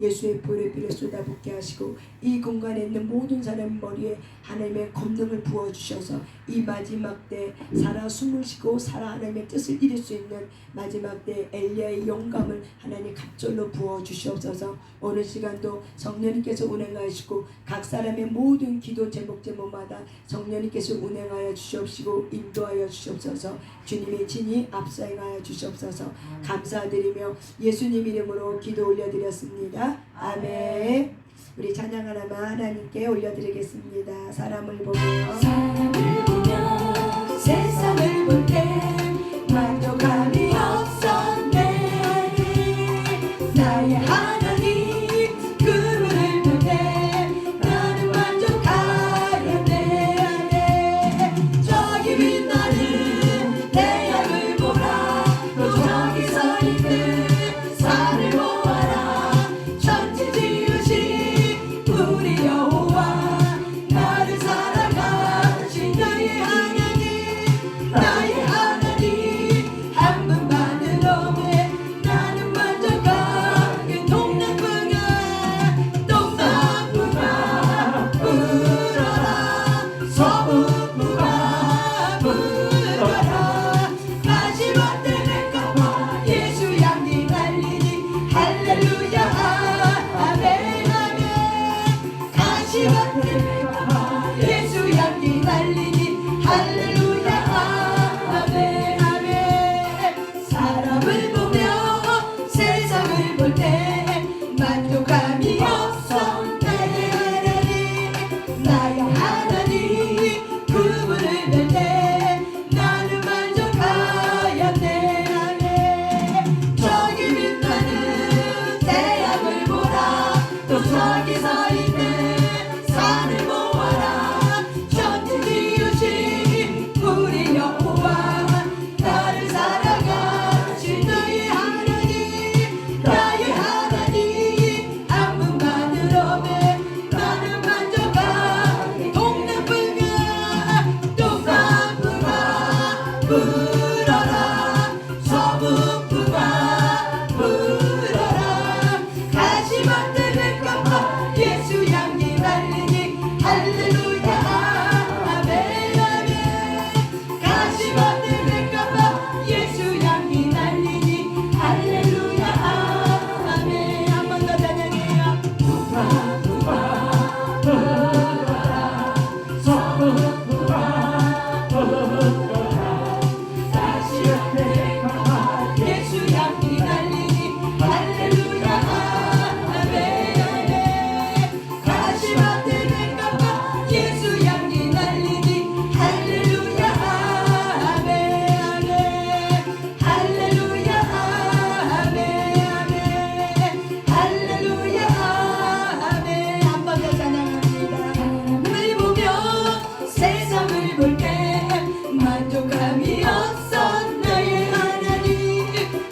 예수의 보혈의 피를 쏟아붓게 하시고 이 공간에 있는 모든 사람 머리에 하나님의 권능을 부어주셔서 이 마지막 때 살아 숨을 쉬고 살아 하나님의 뜻을 이룰 수 있는 마지막 때 엘리야의 영감을 하나님 갑절로 부어주시옵소서. 오늘 시간도 성령님께서 운행하시고 각 사람의 모든 기도 제목마다 성령님께서 운행하여 주시옵시고 인도하여 주시옵소서. 주님의 진이 앞서 행하여 주시옵소서. 감사드리며 예수님 이름으로 기도 올려드렸습니다. 아멘. 우리 찬양 하나만 하나님께 올려드리겠습니다. 사람을 보며 세상을 볼 때 만족함이 없어 내 안에 나의 하나님 그분을 볼 때 나는 만족하여 내 안에 저기 빛나는 태양을 보라 또 저기 서 있는 산을 보아라 천지 지으신 우리 여호와 나를 살아가신 나의 하나님 나의 하나님 한 분만으로는 나는 만족하게 동남부가 불어라 서북부가 불어라 마지막 때를 깜빡 예수 향기 달리니 할렐루야 아멘 아멘 마지막 때를 깜빡 예수 향기 달리니 할렐루야 아멘 아멘 사람을 보며 세상을 볼 때 만족함이 없어 나의 하나님 그분을 뵐 때 나는 만족하여 내 안에 저기 빛나는 태양을 보라 또 저기 서 있는 산을 보아라 천지 지으신 우리 여호와 나를 살아가신 나의 하나님 한 분만으로는 나는 만족하게 동남부가 불어라 서북부가 불어라 가시밭 때를 깜빡 예수 향기 달리니 할렐루야 아멘 아멘 가시밭 때를 깜빡 예수 향기 달리니 할렐루야 아멘 한 번 더 찬양해요 예수 향기 달리니 할렐루야 아멘 아멘 가시밭 때를 깜빡 예수 향기 달리니 할렐루야 아멘 아멘 할렐루야 아멘 아멘 할렐루야 아멘 한 번 더 찬양합니다. 사람을 보며 세상을 볼 때 만족함이 없어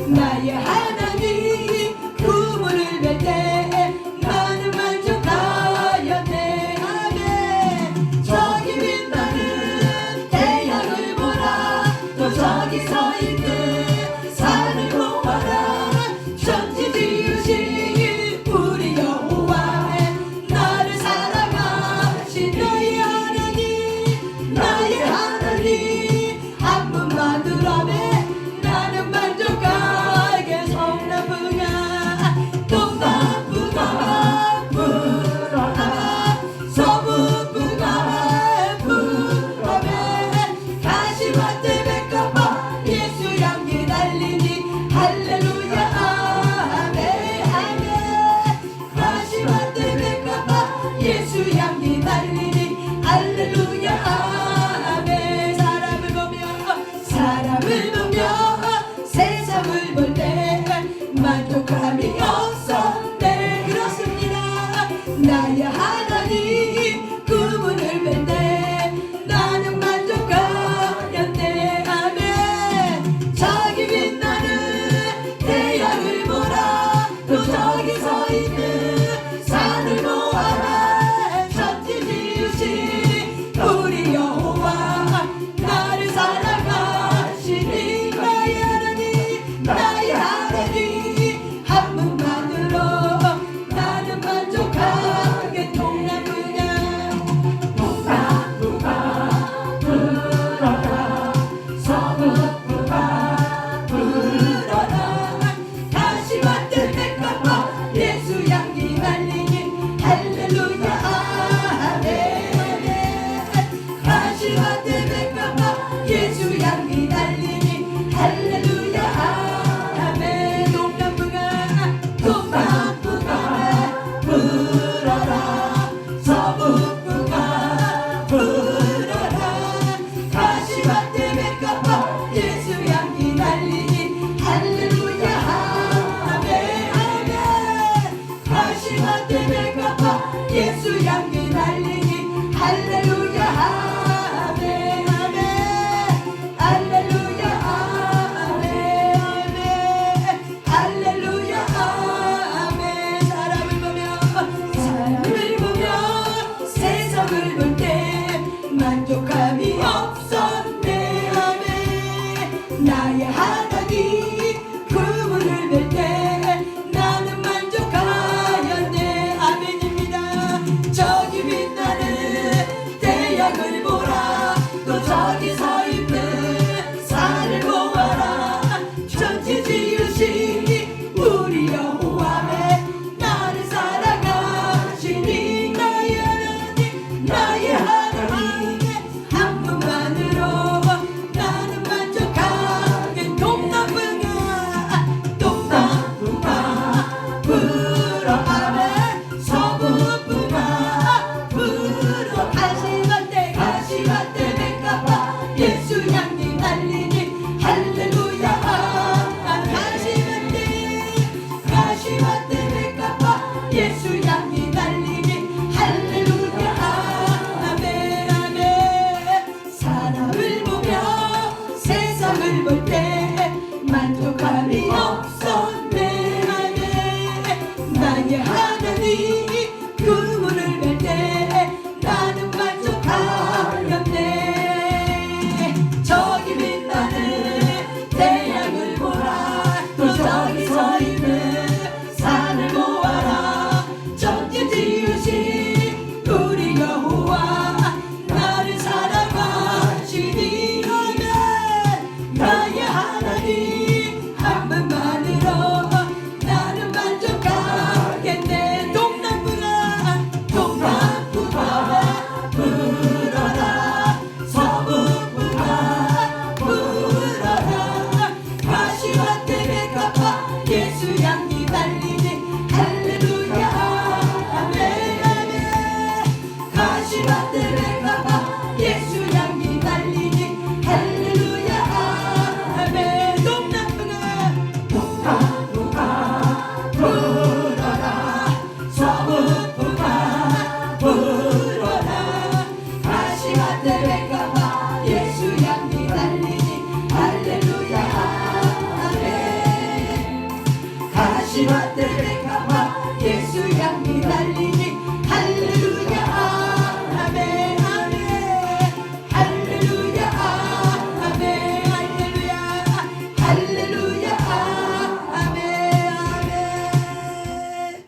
나의 하나님 그분을 뵐 때 나는 만족하여 내 안에 저기 빛나는 태양을 보라 또 저기 서 있는 산을 보아라 천지 지으신 우리 여호와 나를 살아가신 나의 하나님 한 분만으로는 나는 만족하게 동남부가 불어라 서북부가 불어라 가시밭 때를 깜빡 예수 향기 달리니 할렐루야 아멘 아멘 가시밭 때를 깜빡 예수 향기 달리니 할렐루야 아멘 사람을 보며 세상을 볼 때 만족함이 없어 네 그렇습니다 나의 하나님 그분을 뵐 때 나는 만족하여 내 아멘 저기 빛나는 태양을 보라 또 저기 서 있는 산을 보아라 천지 지으신 우리 여호와 나를 살아가시니 나의 하나님 한 분만으로 가시밭 때문에 갚아 예수 향기 날리니 할렐루야 아멘 아멘 할렐루야 아멘 아멘 할렐루야 아멘 사람을 보며 세상을 볼 때 만족함이 없었네 아멘 나의 하나님 그분을 뵐 때 나는 만족하였네 아멘입니다. 저기 빛나는 태양을 보라 또 저기 서 있는 산을 보아라 천지 지으신 우리 여호와의 나를 살아가시니 나의 하나님 한 분만으로 나는 만족하게 동남풍아 불어 아멘 서북풍아 불어 가시밭 때 백합화 예수 향기 날리니 할렐루야 가시밭 때 백합화 예수 향기 날리니 할렐루야 아멘 아멘 사람을 보며 세상을 볼 때 만족함이 없었네 아멘 나의 하나님 그분을 뵐 때 나는 만족하였네 저기 빛나는 태양을 보라 또 저기 서 있는 산을 보아라 천지 지으신 우리 여호와 나를 살아가시니 아멘 나의 하나님 한 분만으로 나는 만족하겠네 동남풍아 불어라 서북풍아 불어라 가시밭 때 백합화 예수 향기 날리니 할렐루야 아멘 아멘 가시밭 때 백합화 예수 향기 날리니 할렐루야 아멘 동남풍아 불어라 서북풍아 불어라 가시밭 때 백합화 예수 향기 날리니 할렐루야 아멘 가시밭 때 백합화 예수 향기 날리니 할렐루야 아멘 아멘 할렐루야 아멘 할렐루야 아멘 아멘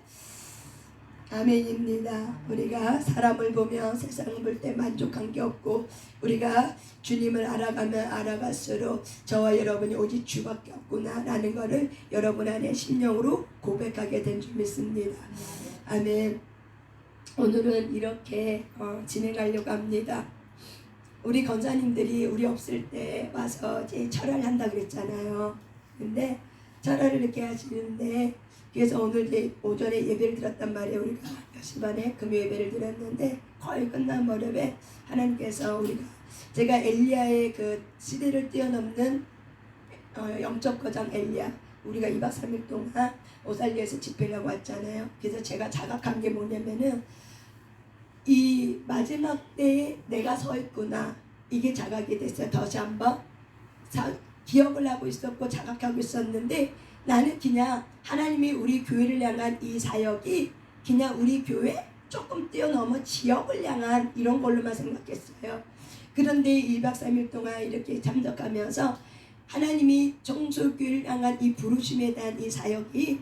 아멘입니다. 우리가 사람을 보며 세상을 볼 때 만족한 게 없고 우리가 주님을 알아가면 알아갈수록 저와 여러분이 오직 주밖에 없구나 라는 것을 여러분 안에 심령으로 고백하게 된 줄 믿습니다. 아멘. 오늘은 이렇게 진행하려고 합니다. 우리 권사님들이 우리 없을 때 와서 이제 철야를 한다 그랬잖아요. 근데 철야를 이렇게 하시는데 그래서 오늘 이제 오전에 예배를 드렸단 말이에요. 우리가 10시 반에 금요 예배를 드렸는데 거의 끝난 무렵에 하나님께서 우리가 제가 엘리야의 그 시대를 뛰어넘는 영적 거장 엘리야 우리가 2박 3일 동안 오살리에서 집회를 하고 왔잖아요. 그래서 제가 자각한 게 뭐냐면은 이 마지막 때에 내가 서 있구나 이게 자각이 됐어요. 다시 한번 기억을 하고 있었고 자각하고 있었는데 나는 그냥 하나님이 우리 교회를 향한 이 사역이 그냥 우리 교회 조금 뛰어넘어 지역을 향한 이런 걸로만 생각했어요. 그런데 2박 3일 동안 이렇게 참석하면서 하나님이 청소교회를 향한 이 부르심에 대한 이 사역이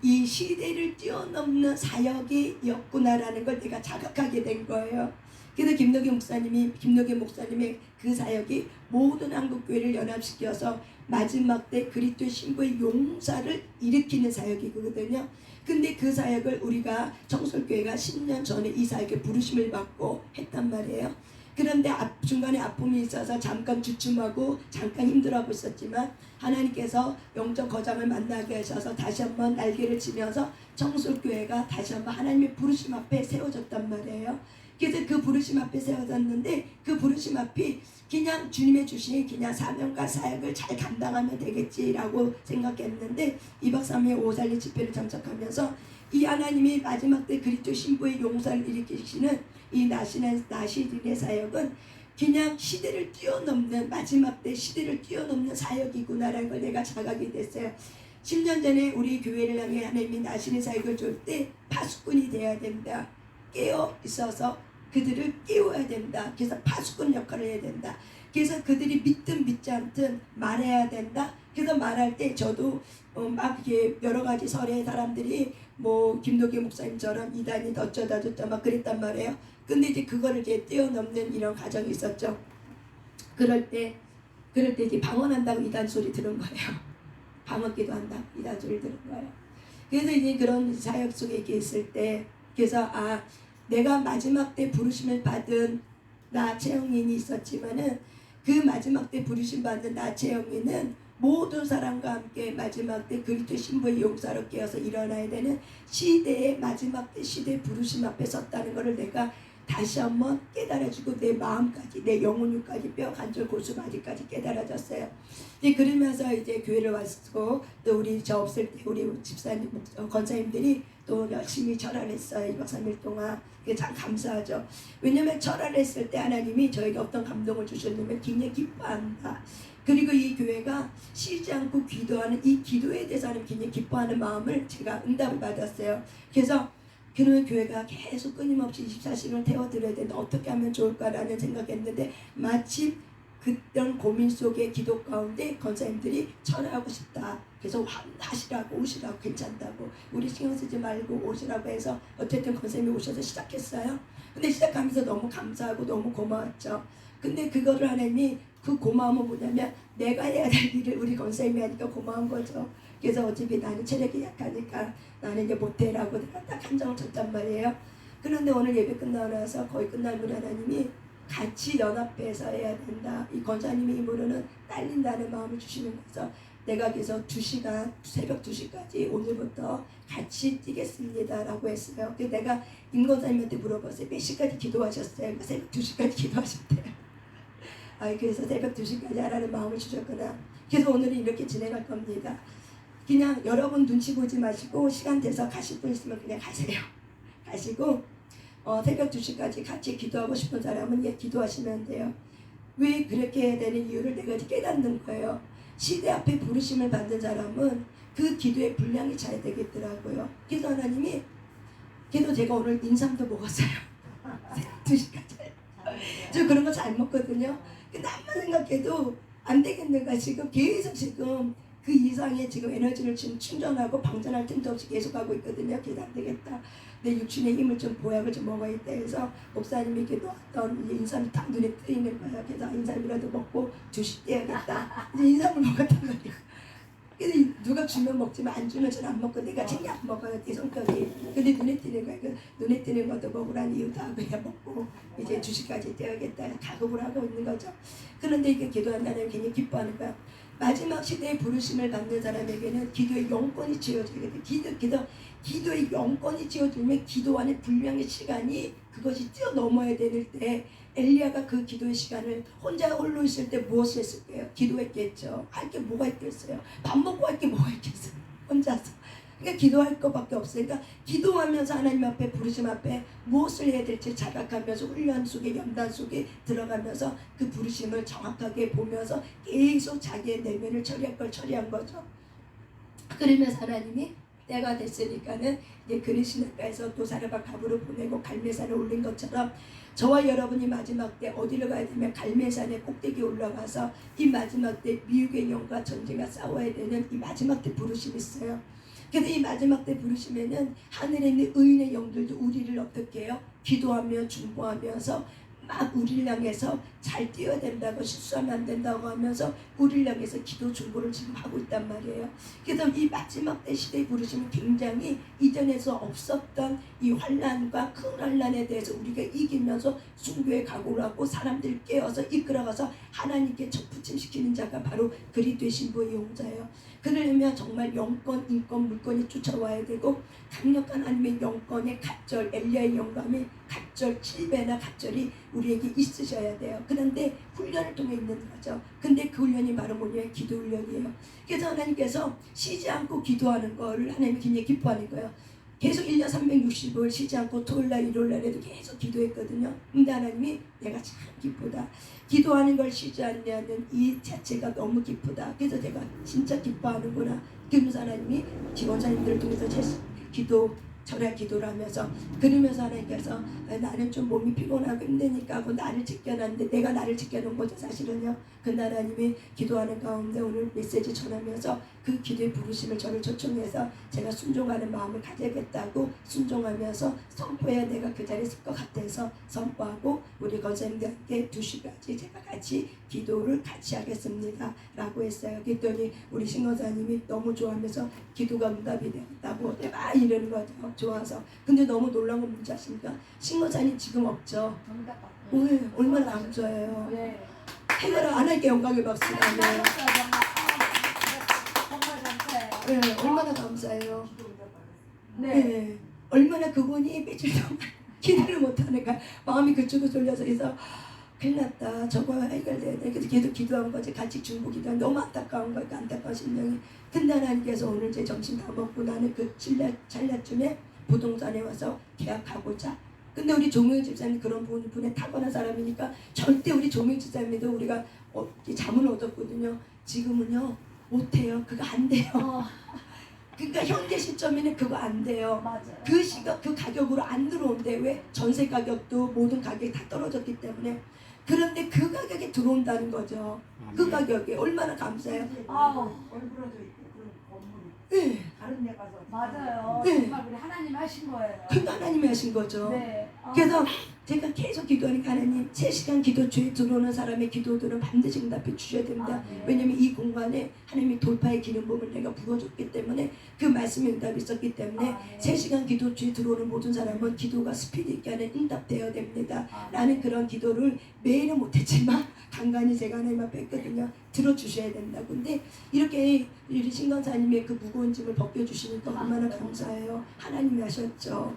이 시대를 뛰어넘는 사역이었구나라는 걸 내가 자각하게 된 거예요. 그래서 김노기 목사님의 그 사역이 모든 한국교회를 연합시켜서 마지막 때 그리스도의 신부의 용사를 일으키는 사역이거든요. 근데 그 사역을 우리가 청솔교회가 10년 전에 이 사역에 부르심을 받고 했단 말이에요. 그런데 중간에 아픔이 있어서 잠깐 주춤하고 잠깐 힘들어하고 있었지만 하나님께서 영적 거장을 만나게 하셔서 다시 한번 날개를 치면서 청솔교회가 다시 한번 하나님의 부르심 앞에 세워졌단 말이에요. 그래서 그 부르심 앞에 세워졌는데 그 부르심 앞이 그냥 주님의 주신 그냥 사명과 사역을 잘 감당하면 되겠지라고 생각했는데 2박 3일 오살리 집회를 참석하면서 이 하나님이 마지막 때 그리스도 신부의 용사를 일으키시는 이 나시린의 사역은 그냥 시대를 뛰어넘는, 마지막 때 시대를 뛰어넘는 사역이구나라는 걸 내가 자각이 됐어요. 10년 전에 우리 교회를 향해 하나님이 나시린 사역을 줄 때 파수꾼이 돼야 된다. 깨어 있어서 그들을 깨워야 된다. 그래서 파수꾼 역할을 해야 된다. 그래서 그들이 믿든 믿지 않든 말해야 된다. 그래서 말할 때 저도 막 이렇게 여러 가지 설의 사람들이 뭐 김도기 목사님처럼 이단이 어쩌다 저쩌다 막 그랬단 말이에요. 근데 이제 그거를 이제 뛰어넘는 이런 과정이 있었죠. 그럴 때 이제 방언한다고 이단 소리 들은 거예요. 방언기도 한다고 이단 소리 들은 거예요. 그래서 이제 그런 사역 속에 이렇게 있을 때, 그래서 내가 마지막 때 부르심을 받은 나채영인이 있었지만은 그 마지막 때 부르심 받은 나채영인은 모든 사람과 함께 마지막 때 그리스도 신부의 용사로 깨어서 일어나야 되는 시대의 마지막 때 시대 부르심 앞에 섰다는 것을 내가 다시 한번 깨달아주고 내 마음까지, 내 영혼까지, 뼈 관절 골수까지까지 깨달아졌어요. 이제 그러면서 이제 교회를 왔고, 또 우리 저 없을 때 우리 집사님, 권사님들이 또 열심히 절을 했어요. 2박 3일 동안. 그게 참 감사하죠. 왜냐면 절을 했을 때 하나님이 저에게 어떤 감동을 주셨냐면 굉장히 기뻐한다. 그리고 이 교회가 쉬지 않고 기도하는 이 기도에 대해서 하나님 굉장히 기뻐하는 마음을 제가 응답을 받았어요. 그래서 그런 교회가 계속 끊임없이 24시간을 태워드려야 되는데 어떻게 하면 좋을까라는 생각했는데, 마침 그런 고민 속에 기도 가운데 권사님들이 철회하고 싶다. 그래서 하시라고, 오시라고, 괜찮다고, 우리 신경 쓰지 말고 오시라고 해서 어쨌든 권사님이 오셔서 시작했어요. 근데 시작하면서 너무 감사하고 너무 고마웠죠. 근데 그거를 하나님이, 그 고마움은 뭐냐면 내가 해야 될 일을 우리 권사님이 하니까 고마운 거죠. 그래서 어차피 나는 체력이 약하니까 나는 이제 못해라고 내가 딱 한정을 쳤단 말이에요. 그런데 오늘 예배 끝나고 나서 거의 끝날면 하나님이 같이 연합해서 해야 된다. 이 권사님의 힘으로는 딸린다는 마음을 주시는 거죠. 내가 그래서 2시간, 새벽 2시까지 오늘부터 같이 뛰겠습니다 라고 했어요. 그래서 내가 임 권사님한테 물어봤어요. 몇 시까지 기도하셨어요? 새벽 2시까지 기도하셨대요. 그래서 새벽 2시까지 하라는 마음을 주셨구나. 그래서 오늘은 이렇게 진행할 겁니다. 그냥 여러분 눈치 보지 마시고 시간 돼서 가실 분 있으면 그냥 가세요. 가시고 새벽 2시까지 같이 기도하고 싶은 사람은 기도하시면 돼요. 왜 그렇게 해야 되는 이유를 내가 깨닫는 거예요. 시대 앞에 부르심을 받는 사람은 그 기도의 분량이 잘 되겠더라고요. 그래서 하나님이, 그래도 제가 오늘 인삼도 먹었어요. 새벽 2시까지. 저 그런 거 잘 먹거든요. 근데 한번 생각해도 안 되겠는가, 지금 계속 지금 그 이상의 지금 에너지를 지금 충전하고 방전할 틈도 없이 계속 하고 있거든요. 그래서 안 되겠다. 내 육신의 힘을 좀 보약을 좀 먹어야겠다 해서 목사님이 이렇게 놓았던 인삼이 딱 눈에 뜨이는 거예요. 그래서 인삼이라도 먹고 2시 떼야겠다. 이제 인삼을 먹었단 말이에요. 그래서 누가 주면 먹지만 안 주면 저는 안 먹고 내가 챙겨 안 먹어요. 내 성격이. 근데 눈에 띄는 거예요. 그 눈에 띄는 것도 먹으라는 이유도 하고 그냥 먹고 이제 2시까지 떼야겠다. 가급을 하고 있는 거죠. 그런데 이게 기도한다는 굉장히 기뻐하는 거야. 마지막 시대에 부르심을 받는 사람에게는 기도의 영권이 지어져야 돼. 기도의 영권이 지어지면 기도하는 분량의 시간이 그것이 뛰어넘어야 되는 때, 엘리야가 그 기도의 시간을 혼자 홀로 있을 때 무엇을 했을까요? 기도했겠죠. 할 게 뭐가 있겠어요? 밥 먹고 할 게 뭐가 있겠어요? 혼자서. 그러니까 기도할 것밖에 없으니까 기도하면서 하나님 앞에, 부르심 앞에 무엇을 해야 될지 자각하면서 훈련 속에, 연단 속에 들어가면서 그 부르심을 정확하게 보면서 계속 자기의 내면을 처리할 걸 처리한 거죠. 그러면서 하나님이 때가 됐으니까는 이제 그리시나가에서 또 사르밧 갑으로 보내고 갈멜산에 올린 것처럼 저와 여러분이 마지막 때 어디를 가야 되면 갈멜산의 꼭대기에 올라가서 이 마지막 때 미혹의 영과 전쟁과 싸워야 되는 이 마지막 때 부르심이 있어요. 그래서 이 마지막 때 부르심에는 하늘에 있는 의인의 영들도 우리를 어떻게 해요? 기도하며 중보하면서 막 우리를 향해서 잘 뛰어야 된다고, 실수하면 안 된다고 하면서 우리를 향해서 기도 중보를 지금 하고 있단 말이에요. 그래서 이 마지막 때 시대의 부르심은 굉장히 이전에서 없었던 이 환난과 큰 환난에 대해서 우리가 이기면서 순교의 각오를 하고 사람들을 깨워서 이끌어가서 하나님께 접붙임시키는 자가 바로 그리스도의 신부의 용자예요. 그러려면 정말 영권, 인권, 물권이 쫓아와야 되고 강력한 하나님의 영권의 갑절, 엘리야의 영감이 갑절, 7배나 갑절이 우리에게 있으셔야 돼요. 그런데 훈련을 통해 있는 거죠. 근데 그 훈련이 바로 뭐냐면 기도 훈련이에요. 그래서 하나님께서 쉬지 않고 기도하는 거를 하나님이 굉장히 기뻐하는 거예요. 계속 1년 360일 쉬지 않고 토요일날 일요일날에도 계속 기도했거든요. 근데 하나님이 내가 참 기쁘다. 기도하는 걸 쉬지 않냐는 이 자체가 너무 기쁘다. 그래서 제가 진짜 기뻐하는구나. 그러면서 하나님이 기원사님들을 통해서 제 기도 절약 기도를 하면서 그러면서 하나님께서 나는 좀 몸이 피곤하고 힘드니까 하고 나를 지켜놨는데 내가 나를 지켜놓은 거죠 사실은요. 그 하나님이 기도하는 가운데 오늘 메시지 전하면서 그 기도의 부르심을 저를 초청해서 제가 순종하는 마음을 가져야겠다고 순종하면서 선포해야 내가 그 자리에 있을 것 같아서 선포하고 우리 권사님과 함께 2시까지 제가 같이 기도를 같이 하겠습니다 라고 했어요. 그랬더니 우리 신권사님이 너무 좋아하면서 기도가 응답이 되었다고 막 이러는 거죠. 좋아서. 근데 너무 놀라운 건 뭔지 아십니까? 신권사님 지금 없죠. 네, 얼마나 감사해요. 네. 해결을 안 할게 영광의 박수가 네. 정말 감사해요. 네, 얼마나 감사해요. 네. 네. 얼마나 그분이 며칠 동안 기도를 못하니까 마음이 그쪽으로 돌려서 해서 큰일 났다. 저거 해결돼야 돼. 그래서 계속 기도한 거지. 같이 중보 기도한 너무 안타까운 거니까 안타까운 심령이. 근데 하나님께서 오늘 제 점심 다 먹고 나는 그 찰나쯤에 부동산에 와서 계약하고자. 근데 우리 조명 집사님 그런 분에 타고난 사람이니까 절대 우리 조명 집사님도 우리가 잠을 얻었거든요. 지금은요 못해요. 그거 안 돼요. 그러니까 현재 시점에는 그거 안 돼요. 맞아요. 그 시각 그 가격으로 안 들어온대. 왜? 전세 가격도 모든 가격이 다 떨어졌기 때문에. 그런데 그 가격에 들어온다는 거죠. 그 가격에 얼마나 감사해요. 얼굴어져 있고 그런 건물이 네. 다른 데 가서 맞아요. 네. 정말 우리 하나님 하신 거예요. 그거 하나님이 하신 거죠. 네. 그래서 제가 계속 기도하니까 하나님 3시간 기도주에 들어오는 사람의 기도들은 반드시 응답해 주셔야 됩니다. 네. 왜냐면 이 공간에 하나님이 돌파의 기름부음을 내가 부어줬기 때문에 그 말씀에 응답이 있었기 때문에 네. 3시간 기도주에 들어오는 모든 사람은 기도가 스피드 있게 하는 응답되어야 됩니다. 네. 라는 그런 기도를 매일은 못했지만 간간히 제가 하나님 앞에 했거든요. 들어주셔야 된다고. 근데 이렇게 우리 신강사님의 그 무거운 짐을 벗겨주시니까 얼마나 감사해요. 하나님이 하셨죠.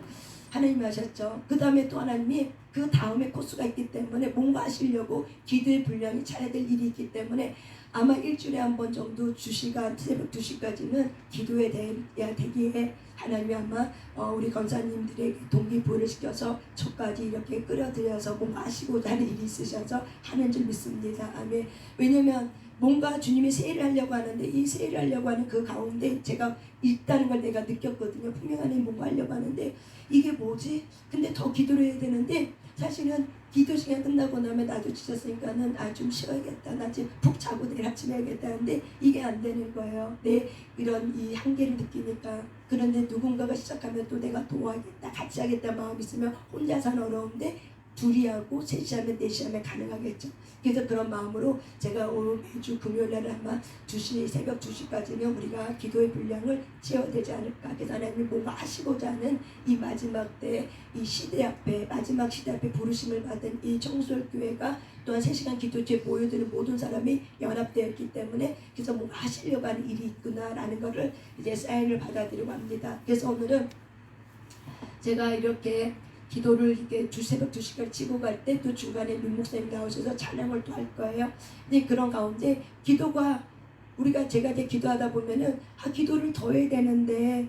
하나님이 하셨죠. 그 다음에 또 하나님이 그 다음에 코스가 있기 때문에 뭔가 하시려고 기도의 분량이 차야 될 일이 있기 때문에 아마 일주일에 한 번 정도 2시간 새벽 2시까지는 기도에 대해야 되기에 하나님이 아마 우리 권사님들에게 동기부여를 시켜서 저까지 이렇게 끌어들여서 뭔가 하시고자 하는 일이 있으셔서 하는 줄 믿습니다. 아멘. 왜냐면 뭔가 주님이 세일을 하려고 하는데 이 세일을 하려고 하는 그 가운데 제가 있다는 걸 내가 느꼈거든요. 분명 하나님 뭔가 하려고 하는데 이게 뭐지? 근데 더 기도를 해야 되는데 사실은 기도 시간 끝나고 나면 나도 지쳤으니까는 좀 쉬어야겠다. 나 지금 푹 자고 내일 아침에 해야겠다 하는데 이게 안 되는 거예요. 내 이런 이 한계를 느끼니까. 그런데 누군가가 시작하면 또 내가 도와야겠다. 같이 하겠다 마음이 있으면 혼자서는 어려운데 둘이 하고 셋이 하면 넷이 하면 가능하겠죠. 그래서 그런 마음으로 제가 오늘 매주 금요일날 아마 2시 새벽 2시까지는 우리가 기도의 분량을 채워야 되지 않을까. 그래서 하나님이 뭔가 하시고자 하는 이 마지막 때 이 시대 앞에 마지막 시대 앞에 부르심을 받은 이 청솔교회가 또한 3시간 기도제에 모여드는 모든 사람이 연합되어 있기 때문에 그래서 뭔가 하시려고 하는 일이 있구나라는 거를 이제 사인을 받아들이고 합니다. 그래서 오늘은 제가 이렇게 기도를 이렇게 새벽 2시까지 치고 갈 때 또 중간에 윤 목사님 나오셔서 찬양을 또 할 거예요. 근데 그런 가운데 기도가 우리가 제가 이제 기도하다 보면은 기도를 더 해야 되는데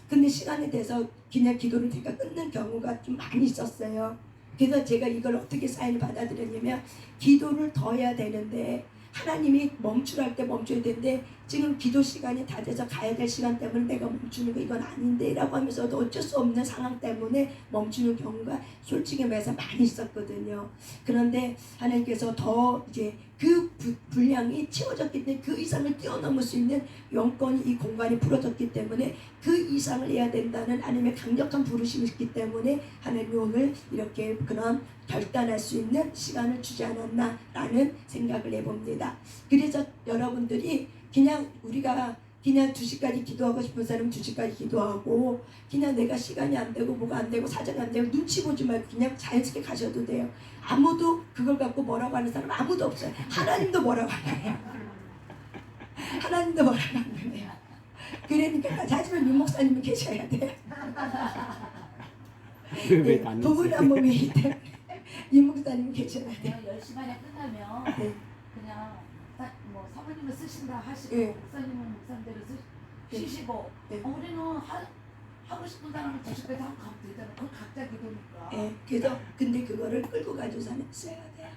근데 시간이 돼서 그냥 기도를 제가 끊는 경우가 좀 많이 있었어요. 그래서 제가 이걸 어떻게 사인을 받아들였냐면 기도를 더 해야 되는데 하나님이 멈추랄 때 멈춰야 되는데 지금 기도 시간이 다 돼서 가야 될 시간 때문에 내가 멈추는 거 이건 아닌데 라고 하면서도 어쩔 수 없는 상황 때문에 멈추는 경우가 솔직히 말해서 많이 있었거든요. 그런데 하나님께서 더 이제 그 분량이 채워졌기 때문에 그 이상을 뛰어넘을 수 있는 영권이 이 공간이 풀어졌기 때문에 그 이상을 해야 된다는 하나님의 강력한 부르심이 있기 때문에 하나님이 오늘 이렇게 그런 결단할 수 있는 시간을 주지 않았나라는 생각을 해봅니다. 그래서 여러분들이 그냥 우리가 그냥 2시까지 기도하고 싶은 사람은 2시까지 기도하고 그냥 내가 시간이 안 되고 뭐가 안 되고 사정이 안 되고 눈치 보지 말고 그냥 자연스럽게 가셔도 돼요. 아무도 그걸 갖고 뭐라고 하는 사람 아무도 없어요. 하나님도 뭐라고 하나요? 하나님도 뭐라고 하나요? 그러니까 하지만 윤 목사님이 계셔야 돼요. 두 분이 한 몸이기 때문에 윤 목사님이 계셔야 돼요. 10시간에 끝나면 네. 그냥 딱 뭐 사모님은 쓰신다 하시고 네. 목사님은 목사님대로 네. 쉬시고 네. 우리는 하고 싶은 사람은 2시까지 하고 가면 되잖아. 그건 각자 기도니까. 예, 그래서 근데 그거를 끌고 가줄 사람이 있어야 돼요.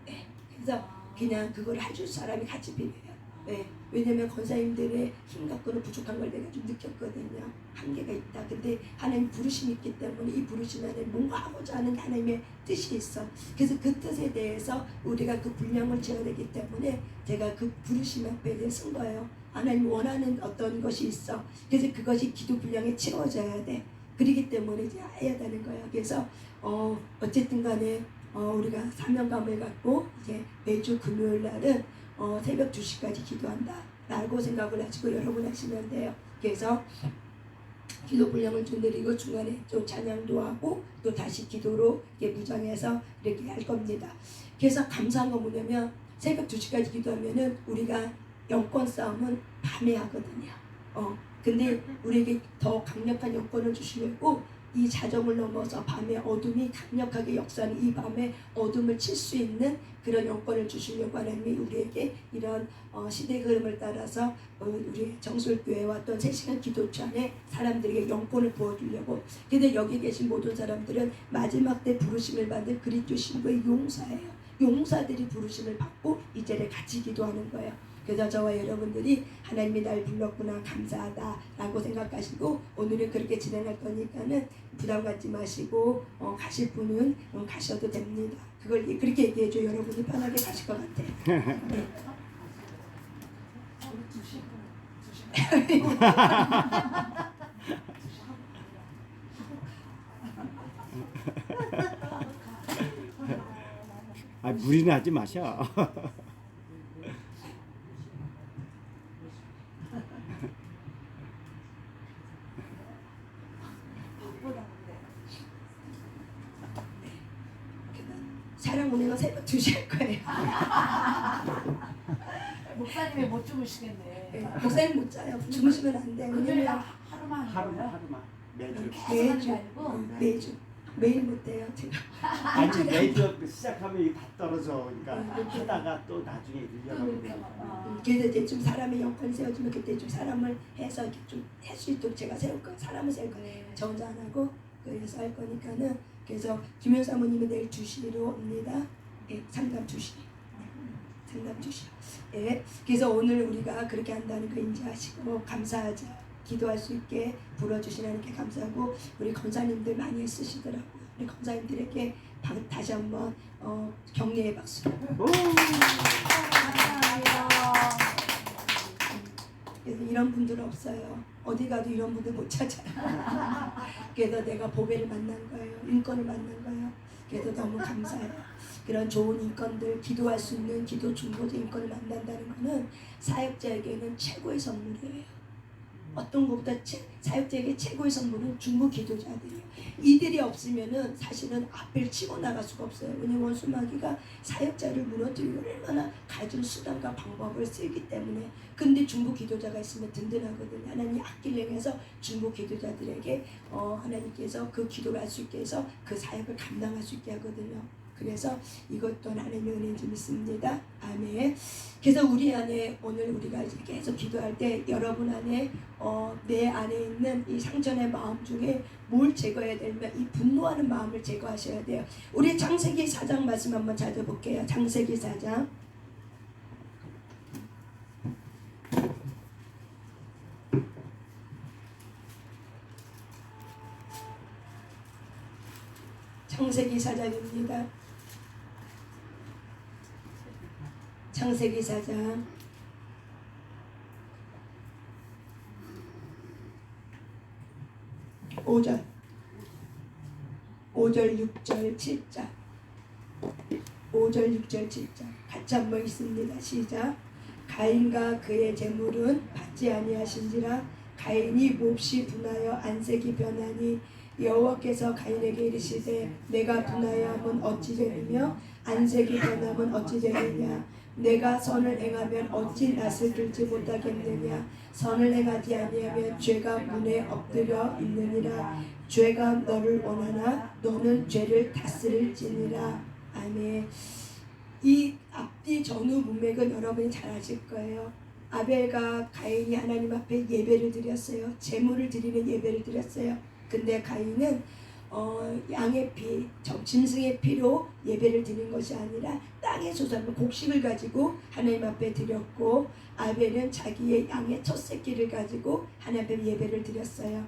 예, 그래서 그냥 그걸 해줄 사람이 같이 필요해요. 예, 왜냐면 권사님들의 힘 갖고는 부족한 걸 내가 좀 느꼈거든요. 한계가 있다. 근데 하나님 부르심이 있기 때문에 이 부르심 안에 뭔가 하고자 하는 하나님의 뜻이 있어. 그래서 그 뜻에 대해서 우리가 그 분량을 지어야 되기 때문에 제가 그 부르심 앞에 쓴 거예요. 하나님 원하는 어떤 것이 있어. 그래서 그것이 기도 분량에 채워져야 돼. 그렇기 때문에 이제 해야 되는 거예요. 그래서 어쨌든 간에 우리가 사명감을 갖고 이제 매주 금요일 날은 새벽 2시까지 기도한다 라고 생각을 하시고 여러분 하시면 돼요. 그래서 기도 분량을 좀 내리고 중간에 좀 찬양도 하고 또 다시 기도로 이렇게 무장해서 이렇게 할 겁니다. 그래서 감사한 건 뭐냐면 새벽 2시까지 기도하면은 우리가 영권 싸움은 밤에 하거든요. 근데 우리에게 더 강력한 영권을 주시려고 이 자정을 넘어서 밤에 어둠이 강력하게 역사하는 이 밤에 어둠을 칠 수 있는 그런 영권을 주시려고 하나님이 우리에게 이런 시대 흐름을 따라서 우리 정술교회와 어떤 3시간 기도처 안에 사람들에게 영권을 부어주려고. 근데 여기 계신 모든 사람들은 마지막 때 부르심을 받은 그리스도 신부의 용사예요. 용사들이 부르심을 받고 이 자리에 같이 기도하는 거예요. 그래서 저와 여러분들이 하나님이 날 불렀구나 감사하다 라고 생각하시고 오늘은 그렇게 진행할 거니까는 부담 갖지 마시고 가실 분은 가셔도 됩니다. 그걸 그렇게 얘기해줘. 여러분이 편하게 가실 것 같아요. 네. 아, 무리는 하지 마셔. 사랑 운행은 새벽 2시 할 거예요. 목사님이 못 주무시겠네. 네, 목사님 못 자요. 주무시면 안 돼요. 금요일 왜냐면 하루만 하루만 매주. 매주 아니고 매주 매일 못 돼요. 제가 아니 매주 시작하면 이게 다 떨어져. 그러니까 하다가 또 나중에 여러분이. 그래서 이제 좀 사람의 영권을 세워주면 그때 좀 사람을 해서 이렇게 좀 할 수 있도록 제가 세울 거예요. 사람을 세울 거예요. 저 혼자 안 하고 그래서 할 거니까는. 그래서 김현 사모님은 내일 2시로 옵니다. 예, 상담 2시. 상담 2시. 예, 그래서 오늘 우리가 그렇게 한다는 거 인지하시고 감사하죠. 기도할 수 있게 불러주신 하나님께 감사하고 우리 권사님들 많이 쓰시더라고요. 우리 권사님들에게 다시 한번 격려의 박수. 그래서 이런 분들 없어요. 어디 가도 이런 분들 못 찾아요. 그래서 내가 보배를 만난 거예요. 인권을 만난 거예요. 그래서 너무 감사해요. 그런 좋은 인권들, 기도할 수 있는 기도 중보자 인권을 만난다는 것은 사역자에게는 최고의 선물이에요. 어떤 것보다 사역자에게 최고의 선물은 중보 기도자들이에요. 이들이 없으면은 사실은 앞을 치고 나갈 수가 없어요. 왜냐면 원수마귀가 사역자를 무너뜨리고 얼마나 가진 수단과 방법을 쓰기 때문에. 근데 중보 기도자가 있으면 든든하거든요. 하나님이 악길행해서 중보 기도자들에게 하나님께서 그 기도를 할 수 있게 해서 그 사역을 감당할 수 있게 하거든요. 그래서 이것도 하나님의 은혜인지 믿습니다. 아멘. 그래서 우리 안에 오늘 우리가 이제 계속 기도할 때 여러분 안에 내 안에 있는 이 상전의 마음 중에 뭘 제거해야 되면 이 분노하는 마음을 제거하셔야 돼요. 우리 창세기 4장 말씀 한번 찾아볼게요. 창세기 4장. 창세기 4장입니다. 창세기 4장 5절 6절 7절 5절 6절 7절 같이 한번 읽습니다. 시작. 가인과 그의 재물은 받지 아니하신지라 가인이 몹시 분하여 안색이 변하니 여호와께서 가인에게 이르시되 내가 분하여함은 어찌 되느냐 안색이 변함은 어찌 되느냐 내가 선을 행하면 어찌 낯을 들지 못하겠느냐 선을 행하지 아니하면 죄가 문에 엎드려 있느니라 죄가 너를 원하나 너는 죄를 다스릴지니라. 아멘. 이 앞뒤 전후 문맥은 여러분이 잘 아실 거예요. 아벨과 가인이 하나님 앞에 예배를 드렸어요. 제물을 드리는 예배를 드렸어요. 근데 가인은 양의 피, 짐승의 피로 예배를 드린 것이 아니라 땅의 소산물 곡식을 가지고 하나님 앞에 드렸고, 아벨은 자기의 양의 첫 새끼를 가지고 하나님 앞에 예배를 드렸어요.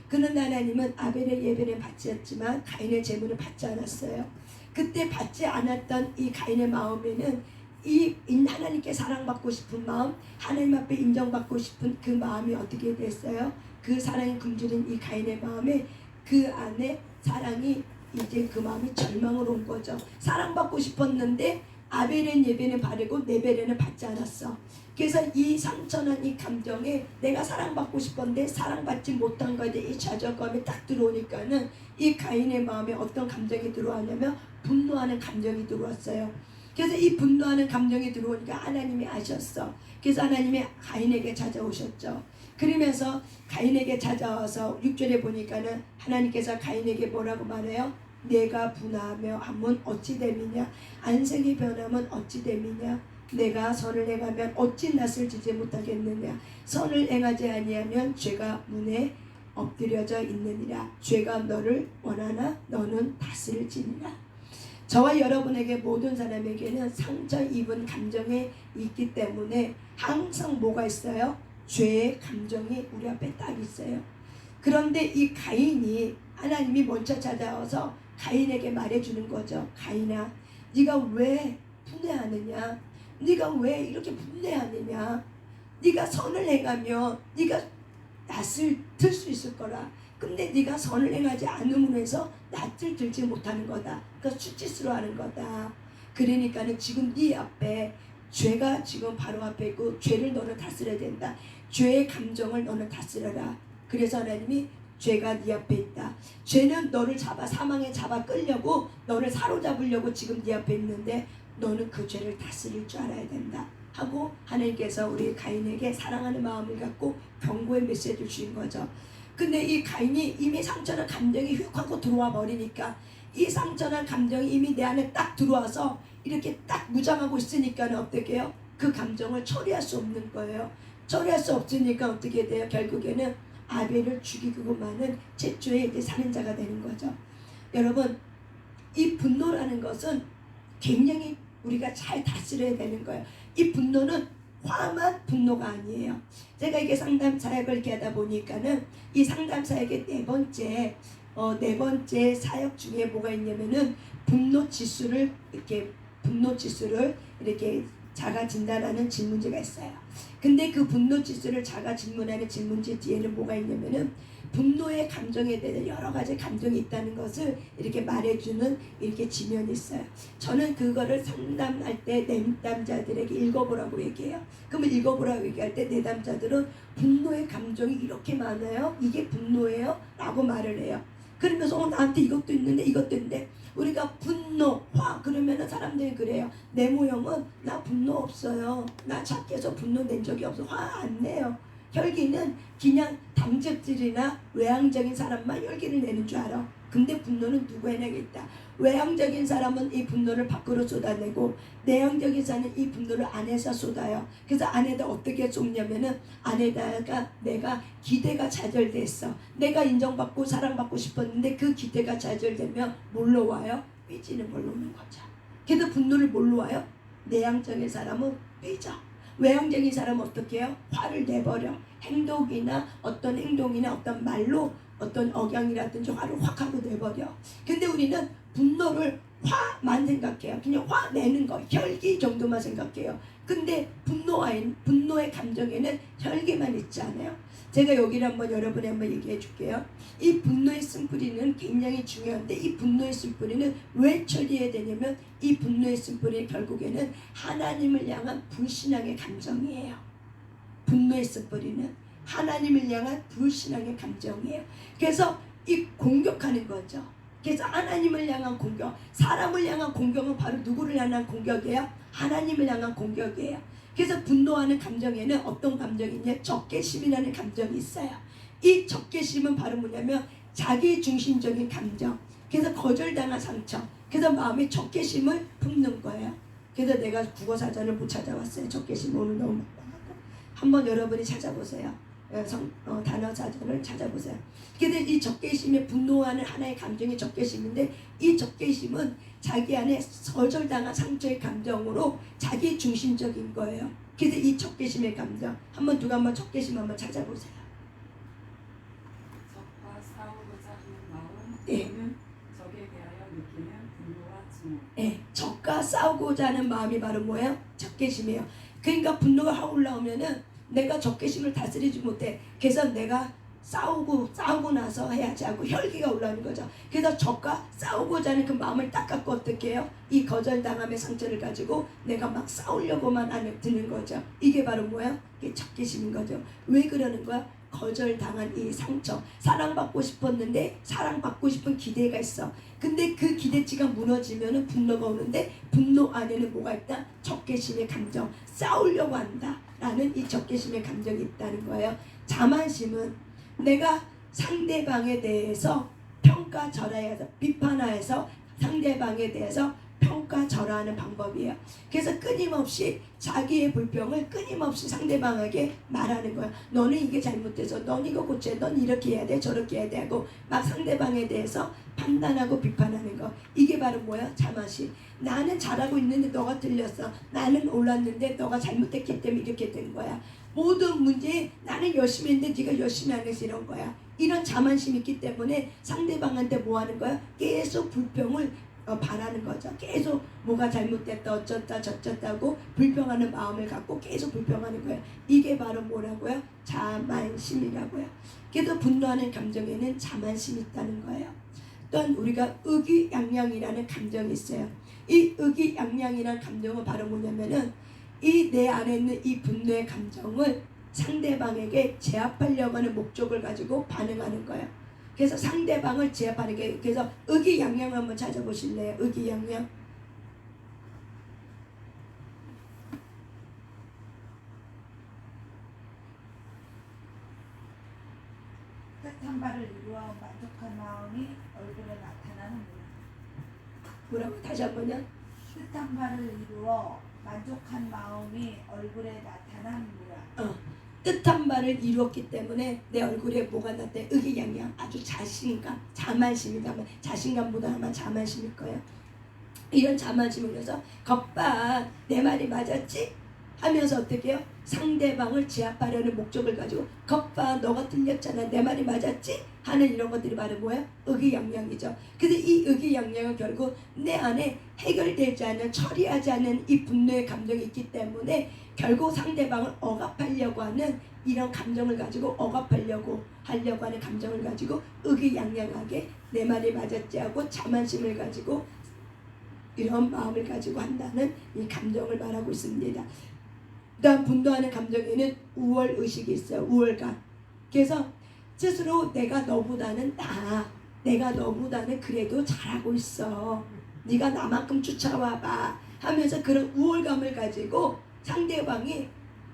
그런데 하나님은 아벨의 예배는 받지않았지만 가인의 제물을 받지 않았어요. 그때 받지 않았던 이 가인의 마음에는 이 하나님께 사랑받고 싶은 마음, 하나님 앞에 인정받고 싶은 그 마음이 어떻게 됐어요? 그 사랑이 굶주린 이 가인의 마음에 그 안에 사랑이 이제 그 마음이 절망으로 온 거죠. 사랑받고 싶었는데 아벨의 예배는 바르고 내 예배는 받지 않았어. 그래서 이 상처난 이 감정에 내가 사랑받고 싶었는데 사랑받지 못한 것에 이 좌절감이 딱 들어오니까는 이 가인의 마음에 어떤 감정이 들어왔냐면 분노하는 감정이 들어왔어요. 그래서 이 분노하는 감정이 들어오니까 하나님이 아셨어. 그래서 하나님이 가인에게 찾아오셨죠. 그러면서 가인에게 찾아와서 6절에 보니까는 하나님께서 가인에게 뭐라고 말해요? 내가 분하며 하면 어찌 됨이냐, 안색이 변하면 어찌 됨이냐, 내가 선을 행하면 어찌 낯을 지지 못하겠느냐, 선을 행하지 아니하면 죄가 문에 엎드려져 있느니라. 죄가 너를 원하나 너는 다스릴지니라. 저와 여러분에게 모든 사람에게는 상처 입은 감정이 있기 때문에 항상 뭐가 있어요? 죄의 감정이 우리 앞에 딱 있어요. 그런데 이 가인이 하나님이 먼저 찾아와서 가인에게 말해주는 거죠. 가인아, 네가 왜 분해하느냐? 네가 왜 이렇게 분해하느냐? 네가 선을 행하면 네가 낯을 들 수 있을 거라. 근데 네가 선을 행하지 않음으로 해서 낯을 들지 못하는 거다. 그러니까 수치스러워하는 거다. 그러니까는 지금 네 앞에 죄가 지금 바로 앞에 있고 죄를 너는 다스려야 된다. 죄의 감정을 너는 다스려라. 그래서 하나님이 죄가 네 앞에 있다. 죄는 너를 잡아 사망에 잡아 끌려고 너를 사로잡으려고 지금 네 앞에 있는데 너는 그 죄를 다스릴 줄 알아야 된다. 하고 하나님께서 우리 가인에게 사랑하는 마음을 갖고 경고의 메시지를 주신 거죠. 근데 이 가인이 이미 상처난 감정이 휙 하고 들어와 버리니까 이 상처난 감정이 이미 내 안에 딱 들어와서 이렇게 딱 무장하고 있으니까 어떻게 해요? 그 감정을 처리할 수 없는 거예요. 처리할 수 없으니까 어떻게 돼요? 결국에는 아벨을 죽이고만은 최초의 이제 살인자가 되는 거죠. 여러분, 이 분노라는 것은 굉장히 우리가 잘 다스려야 되는 거예요. 이 분노는 화만 분노가 아니에요. 제가 이게 상담 사역을 이렇게 하다 보니까는 이 상담 사역의 네 번째 사역 중에 뭐가 있냐면은 분노 지수를 이렇게 자가 진단하는 질문지가 있어요. 근데 그 분노 지수를 자가 질문하는 질문지 뒤에는 뭐가 있냐면은 분노의 감정에 대해서 여러 가지 감정이 있다는 것을 이렇게 말해주는 이렇게 지면이 있어요. 저는 그거를 상담할 때 내담자들에게 읽어보라고 얘기해요. 그러면 읽어보라고 얘기할 때 내담자들은 분노의 감정이 이렇게 많아요? 이게 분노예요? 라고 말을 해요. 그러면서 나한테 이것도 있는데 이것도 있는데 우리가 분노, 화 그러면은 사람들이 그래요. 내 모형은 나 분노 없어요. 나 착해서 분노 낸 적이 없어. 화 안 내요. 혈기는 그냥 담즙질이나 외향적인 사람만 혈기를 내는 줄 알아. 근데 분노는 누구에게 있다. 외향적인 사람은 이 분노를 밖으로 쏟아내고 내향적인 사람은 이 분노를 안에서 쏟아요. 그래서 안에다 어떻게 쏟냐면은 안에다가 내가 기대가 좌절됐어. 내가 인정받고 사랑받고 싶었는데 그 기대가 좌절되면 뭘로 와요? 삐지는 걸로 오는 거죠. 그래서 분노를 뭘로 와요? 내향적인 사람은 삐져. 외향적인 사람은 어떻게 해요? 화를 내버려. 행동이나 어떤 말로 어떤 억양이라든지 화를 확 하고 내버려. 근데 우리는 분노를 화만 생각해요. 그냥 화 내는 거, 혈기 정도만 생각해요. 근데 분노의 감정에는 혈기만 있지 않아요. 제가 여기를 한번 여러분에 한번 얘기해 줄게요. 이 분노의 쓴뿌리는 굉장히 중요한데 이 분노의 쓴뿌리는 왜 처리해야 되냐면 이 분노의 쓴뿌리는 결국에는 하나님을 향한 불신앙의 감정이에요. 분노의 쓴뿌리는 하나님을 향한 불신앙의 감정이에요. 그래서 이 공격하는 거죠. 그래서 하나님을 향한 공격, 사람을 향한 공격은 바로 누구를 향한 공격이에요? 하나님을 향한 공격이에요. 그래서 분노하는 감정에는 어떤 감정이 있냐? 적개심이라는 감정이 있어요. 이 적개심은 바로 뭐냐면 자기 중심적인 감정. 그래서 거절당한 상처. 그래서 마음에 적개심을 품는 거예요. 그래서 내가 국어사전을 못 찾아왔어요. 적개심 오늘 너무 많다고. 한번 여러분이 찾아보세요. 단어 사전을 찾아보세요. 근데 이 적개심에 분노하는 하나의 감정이 적개심인데 이 적개심은 자기 안에 거절당한 상처의 감정으로 자기 중심적인 거예요. 그래서 이 적개심의 감정 누가 한번 적개심 한번 찾아보세요. 적과 싸우고자 하는 마음 예. 또는 적에 대하여 느끼는 분노와 증오. 예, 적과 싸우고자 하는 마음이 바로 뭐예요? 적개심이에요. 그러니까 분노가 확 올라오면은 내가 적개심을 다스리지 못해. 그래서 내가 싸우고 나서 해야지 하고 혈기가 올라오는 거죠. 그래서 적과 싸우고자 하는 그 마음을 딱 갖고 어떻게 해요? 이 거절당함의 상처를 가지고 내가 막 싸우려고만 안에 드는 거죠. 이게 바로 뭐예요? 이게 적개심인 거죠. 왜 그러는 거야? 거절당한 이 상처. 사랑받고 싶었는데 사랑받고 싶은 기대가 있어. 근데 그 기대치가 무너지면은 분노가 오는데 분노 안에는 뭐가 있다? 적개심의 감정. 싸우려고 한다 라는 이 적개심의 감정이 있다는 거예요. 자만심은 내가 상대방에 대해서 평가절하해서 비판하여서 상대방에 대해서 평가절하하는 방법이에요. 그래서 끊임없이 자기의 불평을 끊임없이 상대방에게 말하는 거야. 너는 이게 잘못돼서 넌 이거 고쳐야 넌 이렇게 해야 돼 저렇게 해야 돼 하고 막 상대방에 대해서 판단하고 비판하는 거. 이게 바로 뭐야? 자만심. 나는 잘하고 있는데 너가 틀렸어. 나는 옳았는데 너가 잘못했기 때문에 이렇게 된 거야. 모든 문제에 나는 열심히 했는데 네가 열심히 안 해서 이런 거야. 이런 자만심이 있기 때문에 상대방한테 뭐 하는 거야? 계속 불평을 바라는 거죠. 계속 뭐가 잘못됐다 어쩌다 저쩌다고 불평하는 마음을 갖고 계속 불평하는 거예요. 이게 바로 뭐라고요? 자만심이라고요. 그래서 분노하는 감정에는 자만심이 있다는 거예요. 또한 우리가 의기양양이라는 감정이 있어요. 이 의기양양이라는 감정은 바로 뭐냐면은 이 내 안에 있는 이 분노의 감정을 상대방에게 제압하려고 하는 목적을 가지고 반응하는 거예요. 그래서 상대방을 제압하는 게, 그래서 의기양양 한번 찾아보실래요? 의기양양. 뜻한 바를 이루어 만족한 마음이 얼굴에 나타나는 뭐라고? 다시 한번요. 뜻한 바를 이루어 만족한 마음이 얼굴에 나타나는구나. 뜻한 바를 이루었기 때문에 내 얼굴에 뭐가 나타나? 의기양양. 아주 자신감, 자만심이다. 자신감보다 아마 자만심일 거예요. 이런 자만심을 해서 겉봐 내 말이 맞았지? 하면서 어떻게 해요? 상대방을 제압하려는 목적을 가지고 겉봐 너가 틀렸잖아 내 말이 맞았지? 하는 이런 것들이 바로 뭐야? 의기양양이죠. 근데 이 의기양양은 결국 내 안에 해결되지 않은 처리하지 않은 이 분노의 감정이 있기 때문에 결국 상대방을 억압하려고 하는 이런 감정을 가지고 억압하려고 하는 감정을 가지고 의기양양하게 내 말이 맞았지 하고 자만심을 가지고 이런 마음을 가지고 한다는 이 감정을 말하고 있습니다. 그다음 분노하는 감정에는 우월의식이 있어요. 우월감. 그래서 스스로 내가 너보다는 나아. 내가 너보다는 그래도 잘하고 있어. 네가 나만큼 쫓아와봐 하면서 그런 우월감을 가지고 상대방이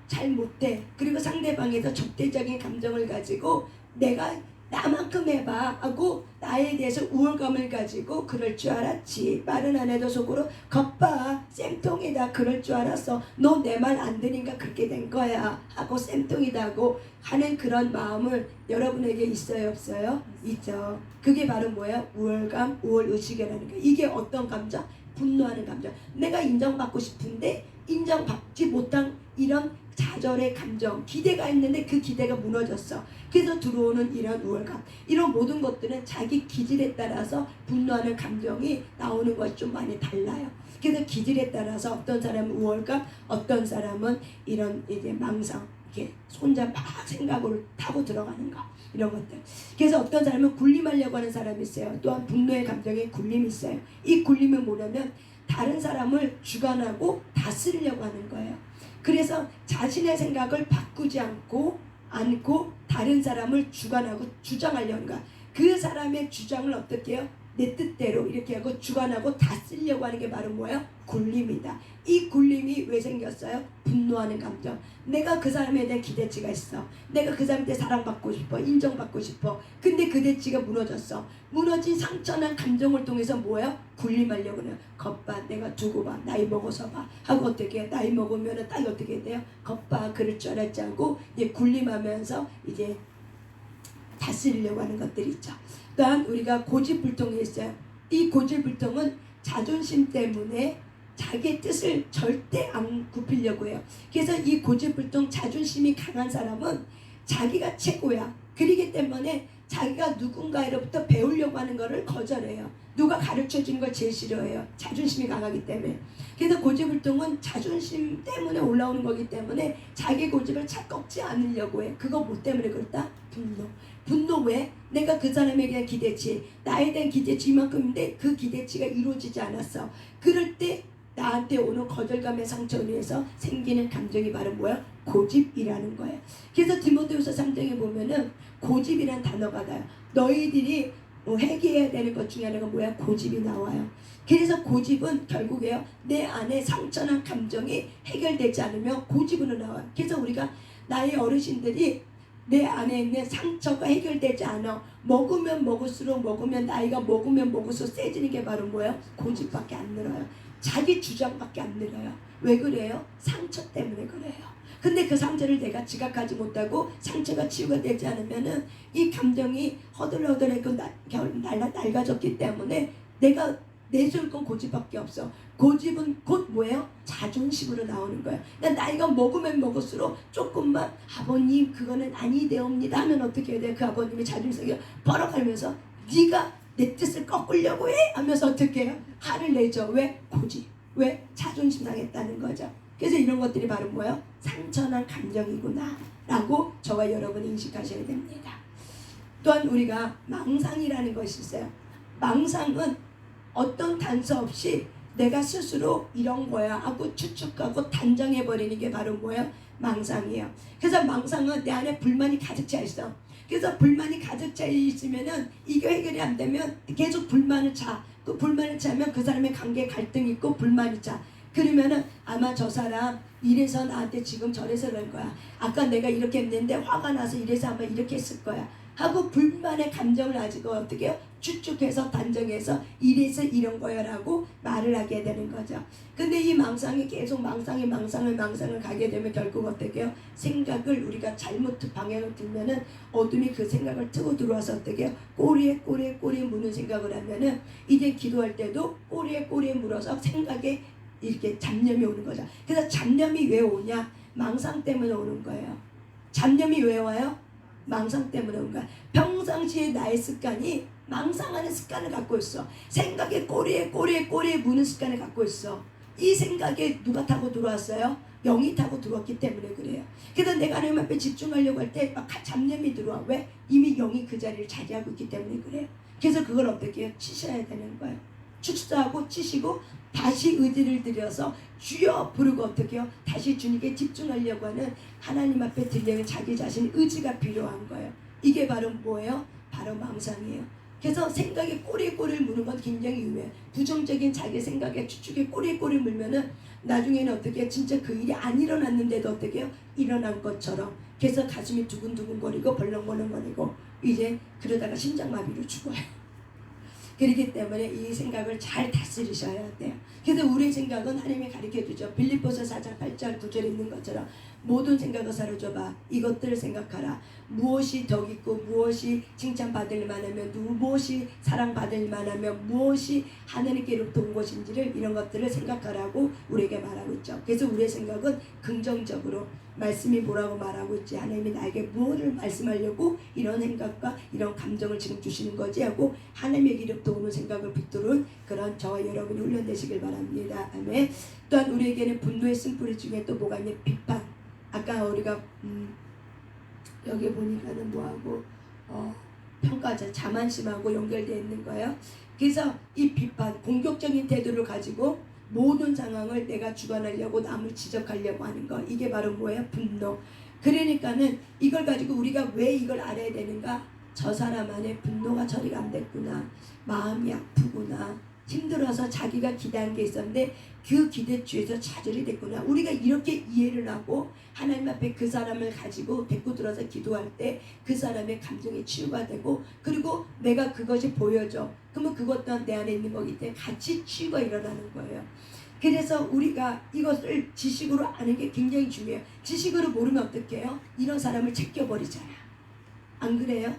잘 못해. 그리고 상대방에서 적대적인 감정을 가지고 내가 나만큼 해봐 하고 나에 대해서 우월감을 가지고 그럴 줄 알았지. 말은 안 해도 속으로 겉봐 쌤통이다 그럴 줄 알았어. 너 내 말 안 들으니까 그렇게 된 거야 하고 쌤통이다고 하는 그런 마음을 여러분에게 있어요 없어요? 있죠. 그게 바로 뭐야? 우월감, 우월의식이라는 거. 이게 어떤 감정? 분노하는 감정. 내가 인정받고 싶은데 인정받지 못한 이런 좌절의 감정, 기대가 있는데 그 기대가 무너졌어. 그래서 들어오는 이런 우월감, 이런 모든 것들은 자기 기질에 따라서 분노하는 감정이 나오는 것이 좀 많이 달라요. 그래서 기질에 따라서 어떤 사람은 우월감, 어떤 사람은 이런 이제 망상, 이렇게 혼자 막 생각을 타고 들어가는 거, 이런 것들. 그래서 어떤 사람은 군림하려고 하는 사람이 있어요. 또한 분노의 감정에 굴림이 있어요. 이 굴림은 뭐냐면 다른 사람을 주관하고 다스리려고 하는 거예요. 그래서 자신의 생각을 바꾸지 않고 다른 사람을 주관하고 주장하려는 거야. 그 사람의 주장을 어떻게 해요? 내 뜻대로 이렇게 하고 주관하고 다 쓰려고 하는 게 바로 뭐예요? 굴림이다. 이 굴림이 왜 생겼어요? 분노하는 감정. 내가 그 사람에 대한 기대치가 있어. 내가 그 사람한테 사랑받고 싶어. 인정받고 싶어. 근데 그 대치가 무너졌어. 무너진 상처난 감정을 통해서 뭐예요? 굴림하려고 해요. 겉봐, 내가 두고 봐, 나이 먹어서 봐 하고 어떻게 해? 나이 먹으면 딱 어떻게 돼요? 겉봐, 그럴 줄 알았지 하고 이제 굴림하면서 이제 다스리려고 하는 것들이 있죠. 또한 우리가 고집불통이 있어요. 이 고집불통은 자존심 때문에 자기의 뜻을 절대 안 굽히려고 해요. 그래서 이 고집불통 자존심이 강한 사람은 자기가 최고야. 그러기 때문에 자기가 누군가로부터 배우려고 하는 것을 거절해요. 누가 가르쳐주는 걸 제일 싫어해요. 자존심이 강하기 때문에. 그래서 고집불통은 자존심 때문에 올라오는 거기 때문에 자기 고집을 꺾지 않으려고 해. 그거 뭐 때문에 그렇다? 분노. 분노 왜? 내가 그 사람에 대한 기대치, 나에 대한 기대치 이만큼인데 그 기대치가 이루어지지 않았어. 그럴 때 나한테 오는 거절감의 상처로 인해서 생기는 감정이 바로 뭐야? 고집이라는 거예요. 그래서 디모데후서 3장에 보면은 고집이란 단어가 나요. 너희들이 회개해야 되는 것 중에 하나가 뭐야? 고집이 나와요. 그래서 고집은 결국에요, 내 안에 상처난 감정이 해결되지 않으면 고집으로 나와요. 그래서 우리가 나의 어르신들이 내 안에 있는 상처가 해결되지 않아. 먹으면 먹을수록 나이가 먹으면 먹을수록 세지는 게 바로 뭐예요? 고집밖에 안 늘어요. 자기 주장밖에 안 늘어요. 왜 그래요? 상처 때문에 그래요. 근데 그 상처를 내가 지각하지 못하고 상처가 치유가 되지 않으면은 이 감정이 허들허들하고 낡아졌기 때문에 내가 내세울 건 고집밖에 없어. 고집은 곧 뭐예요? 자존심으로 나오는 거예요. 그러니까 나이가 먹으면 먹을수록 조금만 아버님 그거는 아니되옵니다 하면 어떻게 해야 돼요? 그 아버님이 자존심이 벌어가면서 네가 내 뜻을 꺾으려고 해? 하면서 어떻게 해요? 화를 내죠. 왜? 고집. 왜? 자존심 상했다는 거죠. 그래서 이런 것들이 바로 뭐예요? 상처난 감정이구나 라고 저와 여러분이 인식하셔야 됩니다. 또한 우리가 망상이라는 것이 있어요. 망상은 어떤 단서 없이 내가 스스로 이런 거야 하고 추측하고 단정해버리는 게 바로 뭐예요? 망상이에요. 그래서 망상은 내 안에 불만이 가득 차 있어. 그래서 불만이 가득 차 있으면은 이게 해결이 안 되면 계속 불만을 차. 그 불만을 차면 그 사람의 관계에 갈등이 있고 불만이 차. 그러면은 아마 저 사람 이래서 나한테 지금 저래서 그런 거야. 아까 내가 이렇게 했는데 화가 나서 이래서 아마 이렇게 했을 거야. 하고 불만의 감정을 가지고 어떻게 해요? 추측해서 단정해서 이래서 이런 거야 라고 말을 하게 되는 거죠. 근데 이 망상이 계속 망상을 가게 되면 결국 어떻게 해요? 생각을 우리가 잘못 방향을 들면은 어둠이 그 생각을 트고 들어와서 어떻게 해요? 꼬리에 무는 생각을 하면은 이제 기도할 때도 꼬리에 물어서 생각에 이렇게 잡념이 오는 거죠. 그래서 잡념이 왜 오냐? 망상 때문에 오는 거예요. 잡념이 왜 와요? 망상 때문에 온 거야. 평상시에 나의 습관이 망상하는 습관을 갖고 있어. 생각에 꼬리에 무는 습관을 갖고 있어. 이 생각에 누가 타고 들어왔어요? 영이 타고 들어왔기 때문에 그래요. 그래서 내가 하나님 앞에 집중하려고 할 때 막 잡념이 들어와. 왜? 이미 영이 그 자리를 차지하고 있기 때문에 그래요. 그래서 그걸 어떻게 해요? 치셔야 되는 거예요. 축사하고 치시고 다시 의지를 들여서 주여 부르고 어떻게 해요? 다시 주님께 집중하려고 하는 하나님 앞에 들려는 자기 자신 의지가 필요한 거예요. 이게 바로 뭐예요? 바로 망상이에요. 그래서 생각에 꼬리에 무는 건 굉장히 위험해요. 부정적인 자기 생각에 추측에 꼬리에 물면은 나중에는 어떻게 해요? 진짜 그 일이 안 일어났는데도 어떻게 해요? 일어난 것처럼. 그래서 가슴이 두근두근거리고 벌렁벌렁거리고 이제 그러다가 심장마비로 죽어요. 그렇기 때문에 이 생각을 잘 다스리셔야 돼요. 그래서 우리의 생각은 하나님이 가르쳐주죠. 빌립보서 4장 8절 9절에 있는 것처럼 모든 생각을 사로잡아 이것들을 생각하라. 무엇이 덕 있고 무엇이 칭찬받을 만하며 무엇이 사랑받을 만하며 무엇이 하나님께로부터 온 것인지를 이런 것들을 생각하라고 우리에게 말하고 있죠. 그래서 우리의 생각은 긍정적으로 말씀이 뭐라고 말하고 있지, 하나님이 나에게 무엇을 말씀하려고 이런 생각과 이런 감정을 지금 주시는 거지 하고 하나님에게로부터 오는 생각을 붙들은 그런 저와 여러분이 훈련되시길 바랍니다. 아멘. 또한 우리에게는 분노의 쓴뿌리 중에 또 뭐가 있냐? 비판. 아까 우리가 여기 보니까는 뭐하고 평가자 자만심하고 연결되어 있는 거예요. 그래서 이 비판, 공격적인 태도를 가지고 모든 상황을 내가 주관하려고 남을 지적하려고 하는 거, 이게 바로 뭐예요? 분노. 그러니까는 이걸 가지고 우리가 왜 이걸 알아야 되는가? 저 사람 안에 분노가 처리가 안 됐구나, 마음이 아프구나, 힘들어서 자기가 기대한 게 있었는데 그 기대치에서 좌절이 됐구나. 우리가 이렇게 이해를 하고 하나님 앞에 그 사람을 가지고 데리고 들어서 기도할 때 그 사람의 감정이 치유가 되고, 그리고 내가 그것이 보여져. 그러면 그것 또한 내 안에 있는 거기 때문에 같이 치유가 일어나는 거예요. 그래서 우리가 이것을 지식으로 아는 게 굉장히 중요해요. 지식으로 모르면 어떻게 해요? 이런 사람을 제껴버리잖아. 안 그래요?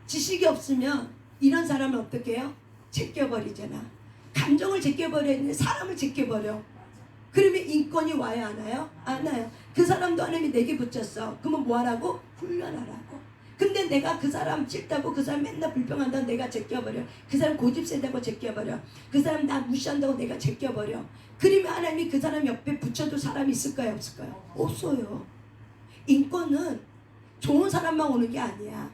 지식이 없으면 이런 사람을 어떻게 해요? 제껴버리잖아. 감정을 제껴버리는데 사람을 제껴버려. 그러면 인권이 와야 하나요? 안 와요. 그 사람도 하나님이 내게 붙였어. 그러면 뭐 하라고? 훈련하라고. 근데 내가 그 사람 싫다고, 그 사람 맨날 불평한다고 내가 제껴버려. 그 사람 고집 세다고 제껴버려. 그 사람 나 무시한다고 내가 제껴버려. 그러면 하나님이 그 사람 옆에 붙여줄 사람이 있을까요? 없을까요? 없어요. 인권은 좋은 사람만 오는 게 아니야.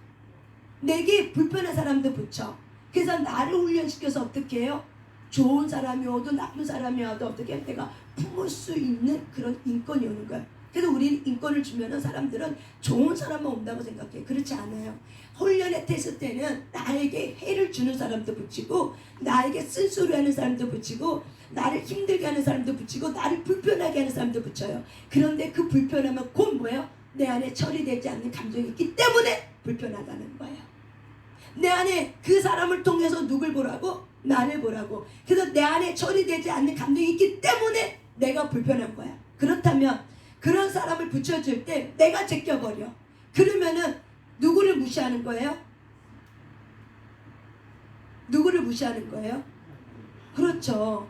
내게 불편한 사람도 붙여. 그래서 나를 훈련시켜서 어떻게 해요? 좋은 사람이 와도 나쁜 사람이 와도 어떻게 해? 내가 품을 수 있는 그런 인권이 오는 거야. 그래서 우리는 인권을 주면은 사람들은 좋은 사람만 온다고 생각해. 그렇지 않아요. 훈련의 테스트 때는 나에게 해를 주는 사람도 붙이고, 나에게 쓴소리하는 사람도 붙이고, 나를 힘들게 하는 사람도 붙이고, 나를 불편하게 하는 사람도 붙여요. 그런데 그 불편함은 곧 뭐예요? 내 안에 처리되지 않는 감정이 있기 때문에 불편하다는 거예요. 내 안에 그 사람을 통해서 누굴 보라고? 나를 보라고. 그래서 내 안에 처리되지 않는 감정이 있기 때문에 내가 불편한 거야. 그렇다면 그런 사람을 붙여줄 때 내가 제껴버려. 그러면은 누구를 무시하는 거예요? 누구를 무시하는 거예요? 그렇죠.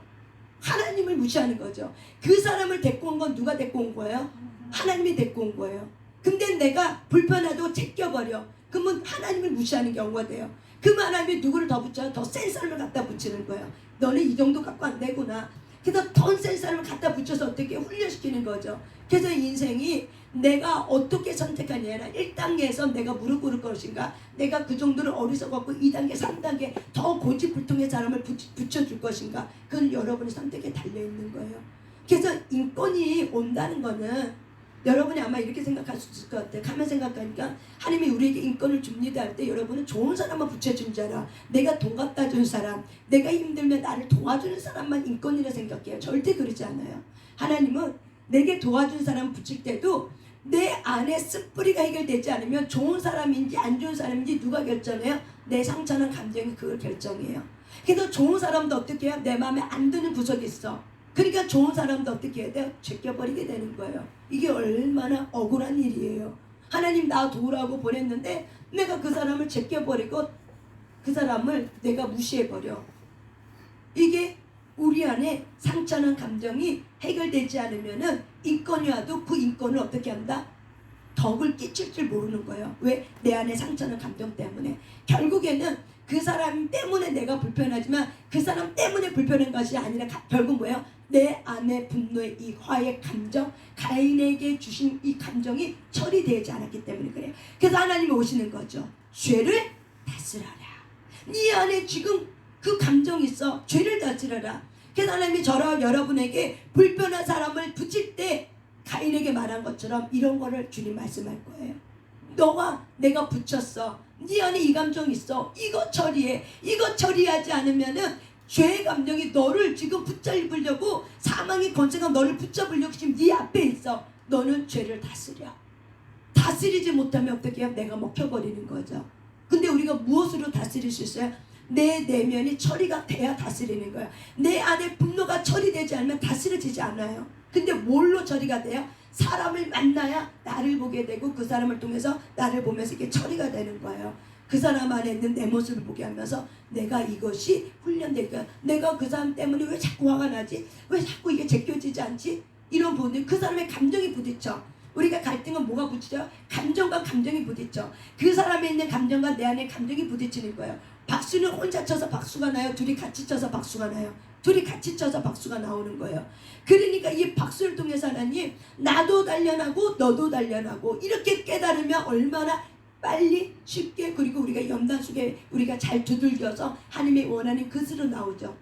하나님을 무시하는 거죠. 그 사람을 데리고 온 건 누가 데리고 온 거예요? 하나님이 데리고 온 거예요. 근데 내가 불편하다고 제껴버려. 그러면 하나님을 무시하는 경우가 돼요. 그러면 하나님이 누구를 더 붙여요? 더 센 사람을 갖다 붙이는 거예요. 너는 이 정도 갖고 안 되구나. 그래서 더 센 사람을 갖다 붙여서 어떻게 훈련시키는 거죠. 그래서 인생이 내가 어떻게 선택하냐면 1단계에서 내가 무릎 꿇을 것인가, 내가 그 정도로 어리석었고 2단계 3단계 더 고집불통의 사람을 붙여줄 것인가, 그건 여러분의 선택에 달려있는 거예요. 그래서 인권이 온다는 거는 여러분이 아마 이렇게 생각할 수 있을 것 같아요. 가만 생각하니까 하나님이 우리에게 인권을 줍니다 할 때 여러분은 좋은 사람만 붙여준 줄 알아. 내가 돈 갖다 준 사람, 내가 힘들면 나를 도와주는 사람만 인권이라 생각해요. 절대 그러지 않아요. 하나님은 내게 도와준 사람 붙일 때도 내 안에 쓴뿌리가 해결되지 않으면 좋은 사람인지 안 좋은 사람인지 누가 결정해요? 내 상처는 감정이 그걸 결정해요. 그래서 좋은 사람도 어떻게 해요? 내 마음에 안 드는 구석이 있어. 그러니까 좋은 사람도 어떻게 해야 돼요? 제껴버리게 되는 거예요. 이게 얼마나 억울한 일이에요. 하나님 나 도우라고 보냈는데 내가 그 사람을 제껴버리고 그 사람을 내가 무시해버려. 이게 우리 안에 상처난 감정이 해결되지 않으면은 인권이 와도 그 인권을 어떻게 한다? 덕을 끼칠 줄 모르는 거예요. 왜? 내 안에 상처난 감정 때문에. 결국에는 그 사람 때문에 내가 불편하지만 그 사람 때문에 불편한 것이 아니라 결국 뭐예요? 내 안에 분노의 이 화의 감정, 가인에게 주신 이 감정이 처리되지 않았기 때문에 그래요. 그래서 하나님이 오시는 거죠. 죄를 다스려라. 네 안에 지금 그 감정이 있어. 죄를 다스려라. 그래서 하나님이 저랑 여러분에게 불편한 사람을 붙일 때 가인에게 말한 것처럼 이런 거를 주님 말씀할 거예요. 너가 내가 붙였어. 네 안에 이 감정이 있어. 이거 처리해. 이거 처리하지 않으면은 죄의 감정이 너를 지금 붙잡으려고, 사망의 권세가 너를 붙잡으려고 지금 네 앞에 있어. 너는 죄를 다스려. 다스리지 못하면 어떻게 해요? 내가 먹혀버리는 거죠. 근데 우리가 무엇으로 다스릴 수 있어요? 내 내면이 처리가 돼야 다스리는 거야. 내 안에 분노가 처리되지 않으면 다스려지지 않아요. 근데 뭘로 처리가 돼요? 사람을 만나야 나를 보게 되고 그 사람을 통해서 나를 보면서 이게 처리가 되는 거예요. 그 사람 안에 있는 내 모습을 보게 하면서 내가 이것이 훈련되니까, 내가 그 사람 때문에 왜 자꾸 화가 나지? 왜 자꾸 이게 제껴지지 않지? 이런 부분들, 그 사람의 감정이 부딪혀. 우리가 갈등은 뭐가 부딪혀요? 감정과 감정이 부딪혀. 그 사람에 있는 감정과 내 안에 감정이 부딪히는 거예요. 박수는 혼자 쳐서 박수가 나요? 둘이 같이 쳐서 박수가 나요? 둘이 같이 쳐서 박수가 나오는 거예요. 그러니까 이 박수를 통해서 하나님, 나도 단련하고 너도 단련하고 이렇게 깨달으면 얼마나 빨리 쉽게, 그리고 우리가 연단 속에 우리가 잘 두들겨서 하나님이 원하는 것으로 나오죠.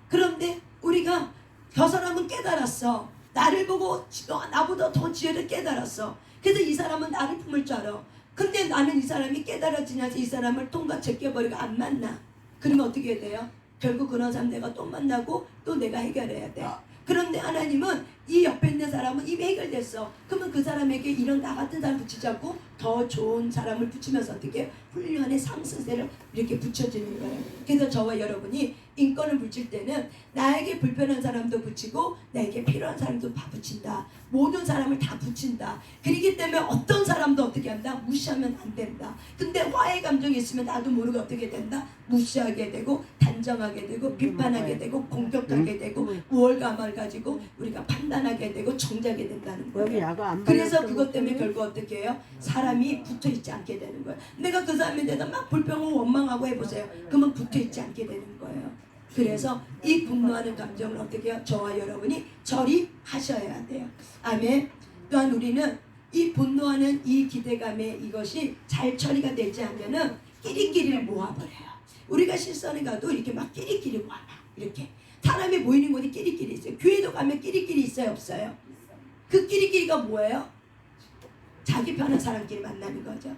그런데 우리가 저 사람은 깨달았어. 나를 보고 나보다 더 지혜를 깨달았어. 그래서 이 사람은 나를 품을 줄 알아. 근데 나는 이 사람이 깨달아지지 않아서 이 사람을 통과 제껴버리고 안 만나. 그러면 어떻게 돼요? 결국 그런 사람 내가 또 만나고 또 내가 해결해야 돼. 그런데 하나님은 이 옆에 있는 사람은 이미 해결됐어. 그러면 그 사람에게 이런 나 같은 사람 붙이지 않고 더 좋은 사람을 붙이면서 어떻게 훈련의 상승세를 이렇게 붙여주는 거예요. 그래서 저와 여러분이 인권을 붙일 때는 나에게 불편한 사람도 붙이고 나에게 필요한 사람도 다 붙인다. 모든 사람을 다 붙인다. 그렇기 때문에 어떤 사람도 어떻게 한다? 무시하면 안 된다. 근데 화해 감정이 있으면 나도 모르게 어떻게 된다? 무시하게 되고 단정하게 되고 비판하게 되고 공격하게 되고 우월감을 가지고 우리가 판단하게 되고 정죄하게 된다는 여기 거예요. 야가 안 그래서 그것 때문에 결국 어떻게 해요? 사람이 붙어있지 않게 되는 거예요. 내가 그 사람에 대해서 막 불평하고 원망하고 해보세요. 그러면 붙어있지 않게 되는 거예요. 그래서 이 분노하는 감정을 어떻게 해요? 저와 여러분이 처리하셔야 돼요. 아멘. 또한 우리는 이 분노하는 이 기대감에 이것이 잘 처리가 되지 않으면은 끼리끼리를 모아버려요. 우리가 실선에 가도 이렇게 막 끼리끼리 모아봐. 이렇게 사람이 모이는 곳이 끼리끼리 있어요. 교회도 가면 끼리끼리 있어요, 없어요? 그 끼리끼리가 뭐예요? 자기 편한 사람끼리 만나는 거죠.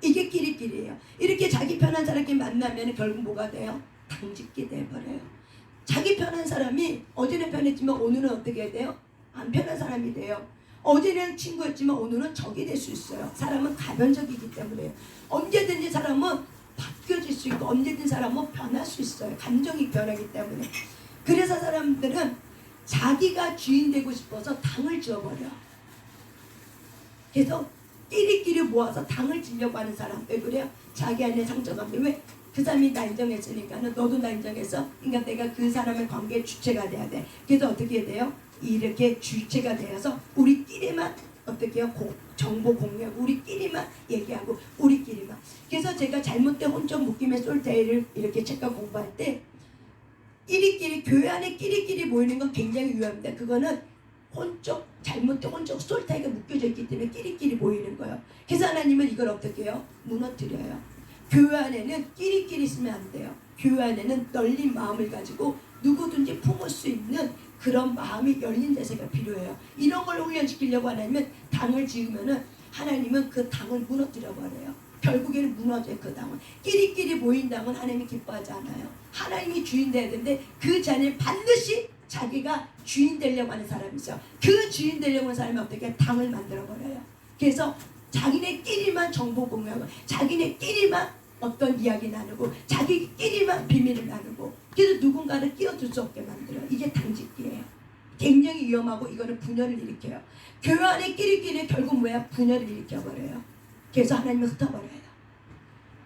이게 끼리끼리예요. 이렇게 자기 편한 사람끼리 만나면 결국 뭐가 돼요? 당짓게 돼버려요. 자기 편한 사람이 어제는 편했지만 오늘은 어떻게 돼요? 안 편한 사람이 돼요. 어제는 친구였지만 오늘은 적이 될 수 있어요. 사람은 가변적이기 때문에 언제든지 사람은 바뀌어질 수 있고 언제든지 사람은 변할 수 있어요. 감정이 변하기 때문에. 그래서 사람들은 자기가 주인 되고 싶어서 당을 지어버려. 그래서 끼리끼리 모아서 당을 지려고 하는 사람. 왜 그래요? 자기 안에 상처가 왜? 그 사람이 나 인정했으니까는 너도 나 인정해서 그러니까 내가 그 사람의 관계의 주체가 돼야 돼. 그래서 어떻게 돼요? 이렇게 주체가 되어서 우리끼리만 어떻게 해요? 정보 공유 우리끼리만 얘기하고 우리끼리만. 그래서 제가 잘못된 혼적 묶임의 솔타이를 이렇게 책과 공부할 때 끼리끼리 교회 안에 끼리끼리 모이는 건 굉장히 위험합니다. 그거는 혼적 잘못된 혼적 솔타이가 묶여져 있기 때문에 끼리끼리 모이는 거예요. 그래서 하나님은 이걸 어떻게 해요? 무너뜨려요. 교회 안에는 끼리끼리 있으면 안 돼요. 교회 안에는 널린 마음을 가지고 누구든지 품을 수 있는 그런 마음이 열린 자세가 필요해요. 이런 걸 훈련시키려고 하나님은 당을 지으면은 하나님은 그 당을 무너뜨려 버려요. 결국에는 무너져요. 그 당은. 끼리끼리 모인 당은 하나님이 기뻐하지 않아요. 하나님이 주인 돼야 되는데 그 자리에 반드시 자기가 주인 되려고 하는 사람이 있어요. 그 주인 되려고 하는 사람이 어떻게 당을 만들어 버려요. 그래서 자기네끼리만 정보 공유하고 자기네끼리만 어떤 이야기 나누고 자기끼리만 비밀을 나누고 그래서 누군가를 끼어들 수 없게 만들어요. 이게 당짓기예요. 굉장히 위험하고 이거는 분열을 일으켜요. 교회 안에 끼리끼리 결국 뭐야? 분열을 일으켜버려요. 그래서 하나님을 흩어버려요.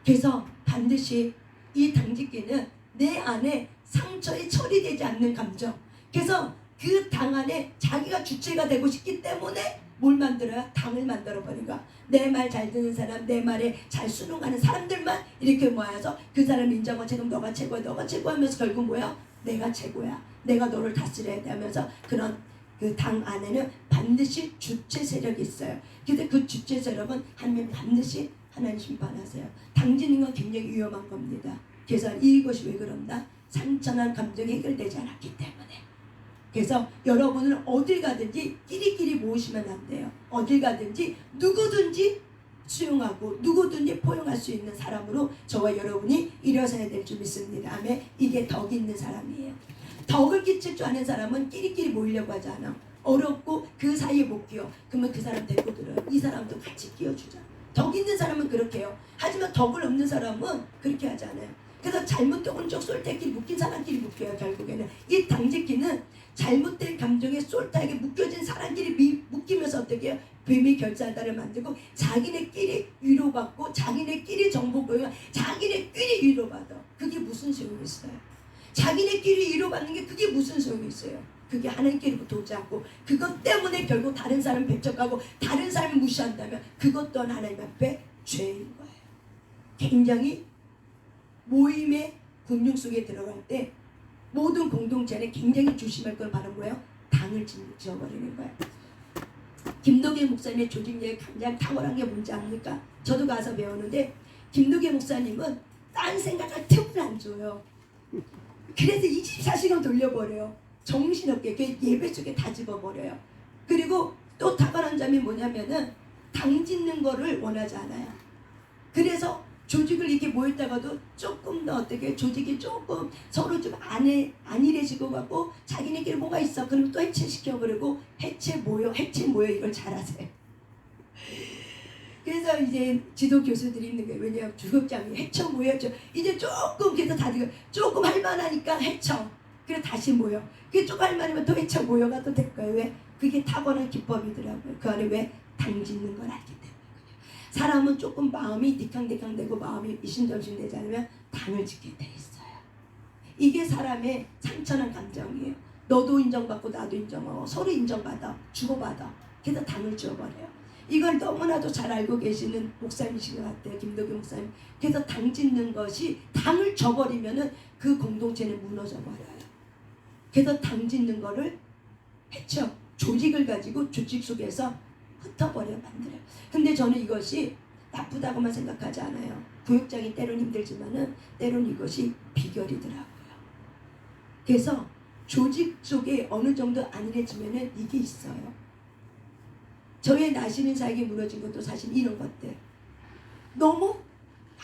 그래서 반드시 이 당짓기는 내 안에 상처에 처리되지 않는 감정. 그래서 그 당 안에 자기가 주체가 되고 싶기 때문에 뭘 만들어요? 당을 만들어버린 거야. 내 말 잘 듣는 사람, 내 말에 잘 순응하는 사람들만 이렇게 모여서 그 사람 인정하고 지금 너가 최고야, 너가 최고야 하면서 결국 뭐야? 내가 최고야. 내가 너를 다스려야 돼 하면서 그런 그 당 안에는 반드시 주체 세력이 있어요. 근데 그 주체 세력은 하나님 반드시 하나님 심판하세요. 당지는 건 굉장히 위험한 겁니다. 그래서 이것이 왜 그런다? 상처난 감정이 해결되지 않았기 때문에. 그래서 여러분은 어딜 가든지 끼리끼리 모으시면 안 돼요. 어딜 가든지 누구든지 수용하고 누구든지 포용할 수 있는 사람으로 저와 여러분이 일어서야 될 줄 믿습니다. 아멘. 이게 덕이 있는 사람이에요. 덕을 끼칠 줄 아는 사람은 끼리끼리 모이려고 하지 않아. 어렵고 그 사이에 못 끼어. 그러면 그 사람 데리고 들어요. 이 사람도 같이 끼워주자. 덕 있는 사람은 그렇게 해요. 하지만 덕을 없는 사람은 그렇게 하지 않아요. 그래서 잘못된 혼적 솔타끼리 묶인 사람끼리 묶여요. 결국에는 이 당짓기는 잘못된 감정에 솔타하게 묶여진 사람끼리 묶이면서 어떻게 해요? 비밀 결산단을 만들고 자기네끼리 위로받고 자기네끼리 정보 공유 자기네끼리 위로받아. 그게 무슨 소용이 있어요? 자기네끼리 위로받는 게 그게 무슨 소용이 있어요? 그게 하나님께로부터 오지 않고 그것 때문에 결국 다른 사람 배척하고 다른 사람을 무시한다면 그것 또한 하나님 앞에 죄인 거예요. 굉장히 모임의 군중 속에 들어갈 때 모든 공동체는 굉장히 조심할 걸 바른 거예요. 당을 지어버리는 거예요. 김도계 목사님의 조직력이 가장 탁월한 게 뭔지 압니까? 저도 가서 배우는데 김도계 목사님은 딴 생각할 틈을 안 줘요. 그래서 24시간 돌려버려요. 정신없게 그 예배 속에 다 집어버려요. 그리고 또 탁월한 점이 뭐냐면은 당 짓는 거를 원하지 않아요. 그래서 조직을 이렇게 모였다가도 조금 더 어떻게 조직이 조금 서로 좀 안일해지고 갖고 자기네끼리 뭐가 있어. 그러면 또 해체시켜버리고 해체 모여 이걸 잘하세요. 그래서 이제 지도 교수들이 있는 거예요. 왜냐하면 주급장이 해쳐 모였죠. 이제 조금 그래서 다들 조금 할만하니까 해쳐. 그래서 다시 모여. 그게 조금 할만하면 또 해쳐 모여가 또 될 거예요. 왜? 그게 타고난 기법이더라고요. 그 안에 왜? 당짓는 걸 알기 때문에. 사람은 조금 마음이 니캉니캉되고 마음이 이심전심되지 않으면 당을 짓게 돼 있어요. 이게 사람의 상처난 감정이에요. 너도 인정받고 나도 인정하고 서로 인정받아 주고받아. 그래서 당을 지어버려요. 이걸 너무나도 잘 알고 계시는 목사님이신 것 같아요. 김덕규 목사님. 그래서 당 짓는 것이 당을 줘버리면은 그 공동체는 무너져버려요. 그래서 당 짓는 거를 해쳐 조직을 가지고 조직 속에서 흩어버려 만들어요. 근데 저는 이것이 나쁘다고만 생각하지 않아요. 교육장이 때론 힘들지만은 때론 이것이 비결이더라고요. 그래서 조직 속에 어느 정도 안일해지면은 이게 있어요. 저의 나시는 사역이 무너진 것도 사실 이런 것들. 너무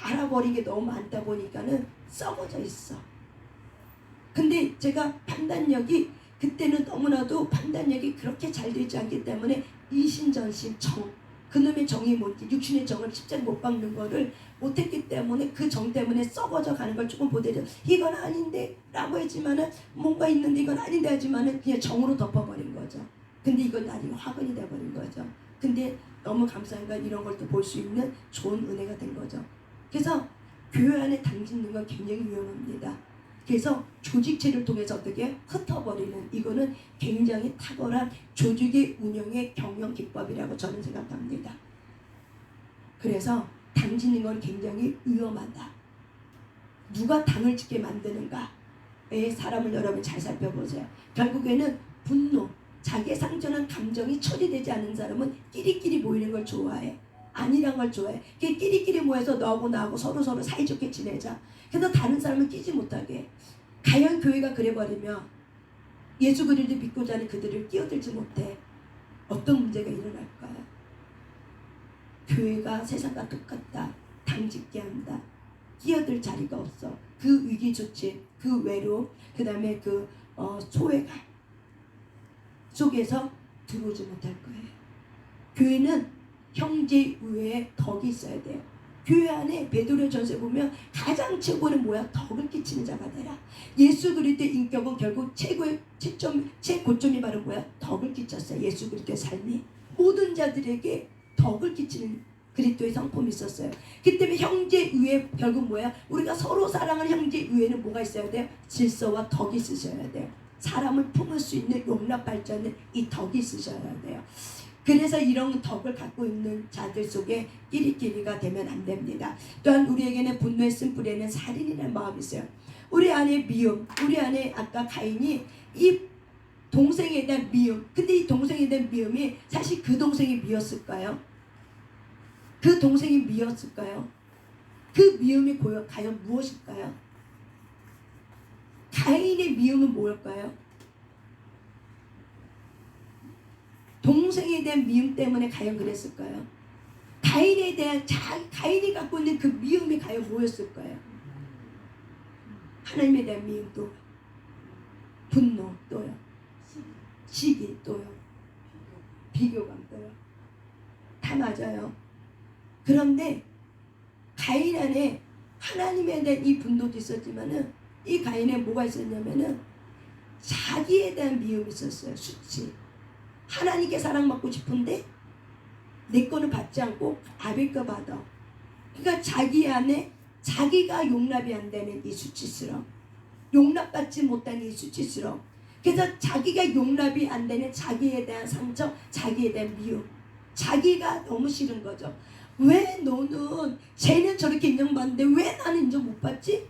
알아버린 게 너무 많다 보니까는 썩어져 있어. 근데 제가 판단력이 그때는 너무나도 판단력이 그렇게 잘 되지 않기 때문에 이심전심 정, 그놈의 정이 뭔지 육신의 정을 십자가 못 박는 거를 못했기 때문에 그 정 때문에 썩어져 가는 걸 조금 보더라도 이건 아닌데 라고 했지만은 뭔가 있는데 이건 아닌데 하지만은 그냥 정으로 덮어버린 거죠. 근데 이건 나중에 화근이 돼버린 거죠. 근데 너무 감사한 건 이런 걸 또 볼 수 있는 좋은 은혜가 된 거죠. 그래서 교회 안에 당짓는 건 굉장히 위험합니다. 그래서 조직체를 통해서 어떻게 흩어버리는 이거는 굉장히 탁월한 조직의 운영의 경영 기법이라고 저는 생각합니다. 그래서 당 짓는 건 굉장히 위험하다. 누가 당을 짓게 만드는가에 사람을 여러분 잘 살펴보세요. 결국에는 분노, 자기의 상처난 감정이 처리되지 않는 사람은 끼리끼리 모이는 걸 좋아해. 아니란 걸 좋아해. 끼리끼리 모여서 너하고 나하고 서로 사이좋게 지내자. 그래서 다른 사람을 끼지 못하게. 과연 교회가 그래버리면 예수 그리스도를 믿고자 하는 그들을 끼어들지 못해. 어떤 문제가 일어날까요? 교회가 세상과 똑같다. 당짓게 한다. 끼어들 자리가 없어. 그 위기조치, 그 외로움, 그 다음에 그 소외감 속에서 들어오지 못할 거예요. 교회는 형제 우애에 덕이 있어야 돼요. 교회 안에 베드로 전서에 보면 가장 최고는 뭐야? 덕을 끼치는 자가 되라. 예수 그리스도의 인격은 결국 최고의 최고점이 바로 뭐야? 덕을 끼쳤어요. 예수 그리스도의 삶이 모든 자들에게 덕을 끼치는 그리스도의 성품이 있었어요. 그 때문에 형제 우애 결국 뭐야? 우리가 서로 사랑하는 형제 우애는 뭐가 있어야 돼요? 질서와 덕이 있으셔야 돼요. 사람을 품을 수 있는 용납할 줄 아는 이 덕이 있으셔야 돼요. 그래서 이런 덕을 갖고 있는 자들 속에 끼리끼리가 되면 안 됩니다. 또한 우리에게는 분노의 쓴뿌리에는 살인이라는 마음이 있어요. 우리 안에 미움, 우리 안에 아까 가인이 이 동생에 대한 미움. 근데 이 동생에 대한 미움이 사실 그 동생이 미웠을까요? 그 동생이 미웠을까요? 그 미움이 과연 무엇일까요? 가인의 미움은 뭘까요? 동생에 대한 미움 때문에 과연 그랬을까요? 가인에 대한 가인이 갖고 있는 그 미움이 과연 뭐였을까요? 하나님에 대한 미움 또 분노 또요 시기 또요 비교감 또요 다 맞아요. 그런데 가인 안에 하나님에 대한 이 분노도 있었지만은 이 가인에 뭐가 있었냐면은 자기에 대한 미움이 있었어요. 수치. 하나님께 사랑받고 싶은데 내 거는 받지 않고 아벨 거 받아. 그러니까 자기 안에 자기가 용납이 안 되는 이 수치스러움, 용납받지 못하는 이 수치스러움. 그래서 자기가 용납이 안 되는 자기에 대한 상처, 자기에 대한 미움, 자기가 너무 싫은 거죠. 왜 너는 쟤는 저렇게 인정받는데 왜 나는 인정 못 받지?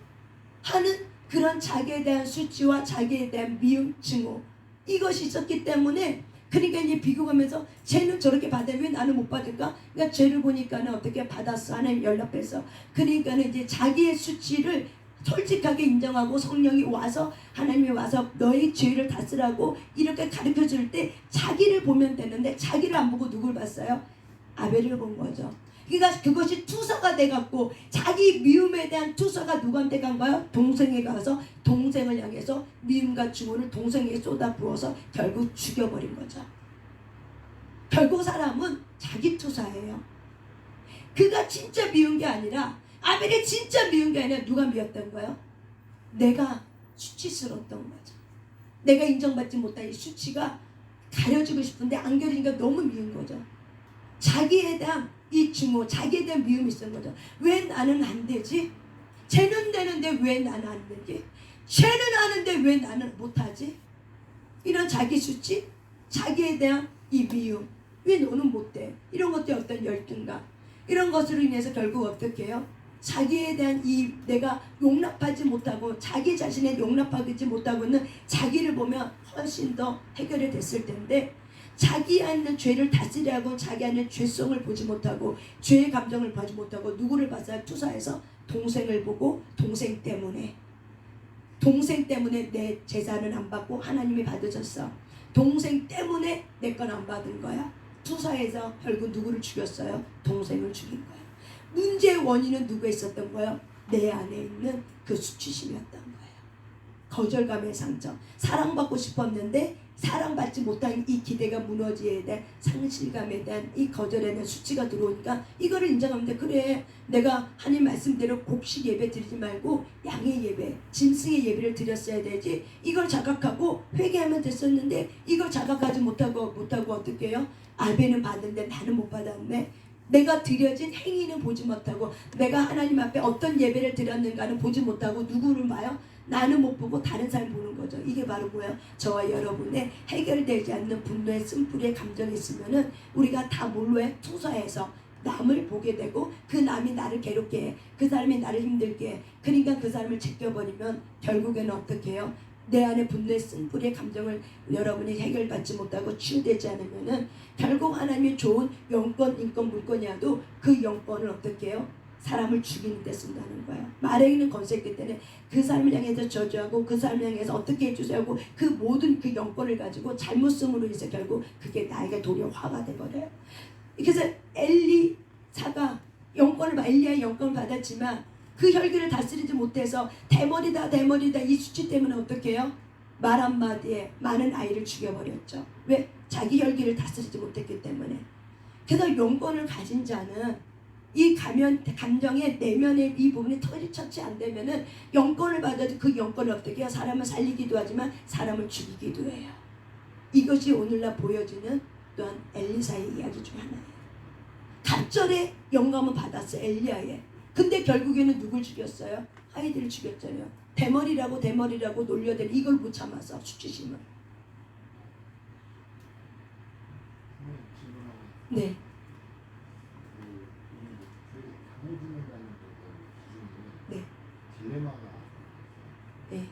하는 그런 자기에 대한 수치와 자기에 대한 미움, 증오 이것이 있었기 때문에 그러니까 이제 비교하면서 쟤는 저렇게 받아요. 왜 나는 못 받을까? 그러니까 쟤를 보니까는 어떻게 받았어? 하나님 연락해서 그러니까는 이제 자기의 수치를 솔직하게 인정하고 성령이 와서 하나님이 와서 너의 죄를 다스라고 이렇게 가르쳐 줄 때 자기를 보면 되는데 자기를 안 보고 누굴 봤어요? 아벨을 본 거죠. 그러니까 그것이 투서가 돼갖고 자기 미움에 대한 투서가 누구한테 간 거야? 동생에게 가서 동생을 향해서 미움과 증오를 동생에게 쏟아부어서 결국 죽여버린 거죠. 결국 사람은 자기 투사예요. 그가 진짜 미운 게 아니라, 아벨이 진짜 미운 게 아니라 누가 미웠던 거예요? 내가 수치스러웠던 거죠. 내가 인정받지 못한 이 수치가 가려주고 싶은데 안 가려지니까 너무 미운 거죠. 자기에 대한 이 증오, 자기에 대한 미움이 있는 거죠. 왜 나는 안 되지? 쟤는 되는데 왜 나는 안 되지? 쟤는 하는데 왜 나는 못하지? 이런 자기 수치, 자기에 대한 이 미움, 왜 너는 못돼? 이런 것들이 어떤 열등감, 이런 것으로 인해서 결국 어떻게 해요? 자기에 대한 이 내가 용납하지 못하고 자기 자신에 용납하지 못하고는 자기를 보면 훨씬 더 해결이 됐을 텐데, 자기 안에 죄를 다스리라고 자기 안에 죄성을 보지 못하고 죄의 감정을 보지 못하고 누구를 봐서 투사해서 동생을 보고 동생 때문에 내 재산은 안 받고 하나님이 받으셨어. 동생 때문에 내 건 안 받은 거야. 투사해서 결국 누구를 죽였어요? 동생을 죽인 거야. 문제의 원인은 누구에 있었던 거예요? 내 안에 있는 그 수치심이었던 거예요. 거절감의 상처. 사랑받고 싶었는데 사랑받지 못한 이 기대가 무너지에 대한 상실감에 대한 이 거절에 대한 수치가 들어오니까 이거를 인정하는데, 그래 내가 하나님 말씀대로 곡식 예배 드리지 말고 양의 예배, 짐승의 예배를 드렸어야 되지. 이걸 자각하고 회개하면 됐었는데 이걸 자각하지 못하고 어떻게 해요? 아벨은 받는데 나는 못 받았네. 내가 드려진 행위는 보지 못하고 내가 하나님 앞에 어떤 예배를 드렸는가는 보지 못하고 누구를 봐요? 나는 못 보고 다른 사람 보는 거죠. 이게 바로 뭐야? 저와 여러분의 해결되지 않는 분노의 쓴뿌리의 감정이 있으면은 우리가 다 뭘로 해? 투사해서 남을 보게 되고 그 남이 나를 괴롭게 해. 그 사람이 나를 힘들게 해. 그러니까 그 사람을 제껴버리면 결국에는 어떻게 해요? 내 안에 분노의 쓴뿌리의 감정을 여러분이 해결받지 못하고 치유되지 않으면은 결국 하나님이 좋은 영권, 인권, 물권이라도 그 영권을 어떻게 해요? 사람을 죽이는 데 쓴다는 거예요. 말에는 권세 있기 때문에 그 사람을 향해서 저주하고 그 사람을 향해서 어떻게 해주세요 하고 그 모든 그 영권을 가지고 잘못 쓰므로 인해서 결국 그게 나에게 도리어 화가 돼버려요. 그래서 엘리사가 엘리야의 영권을 받았지만 그 혈기를 다스리지 못해서 대머리다 이 수치 때문에 어떻게 해요? 말 한마디에 많은 아이를 죽여버렸죠. 왜? 자기 혈기를 다스리지 못했기 때문에. 그래서 영권을 가진 자는 이 감정의 내면의 이 부분이 처치 안 되면은 영권을 받아도 그 영권을 어떻게 해요? 사람을 살리기도 하지만 사람을 죽이기도 해요. 이것이 오늘날 보여지는 또한 엘리사의 이야기 중 하나예요. 갑절의 영감은 받았어요. 엘리야의. 근데 결국에는 누굴 죽였어요? 아이들을 죽였잖아요. 대머리라고 놀려대는 이걸 못 참아서 수치심을. 네. 네. 딜레마가 네.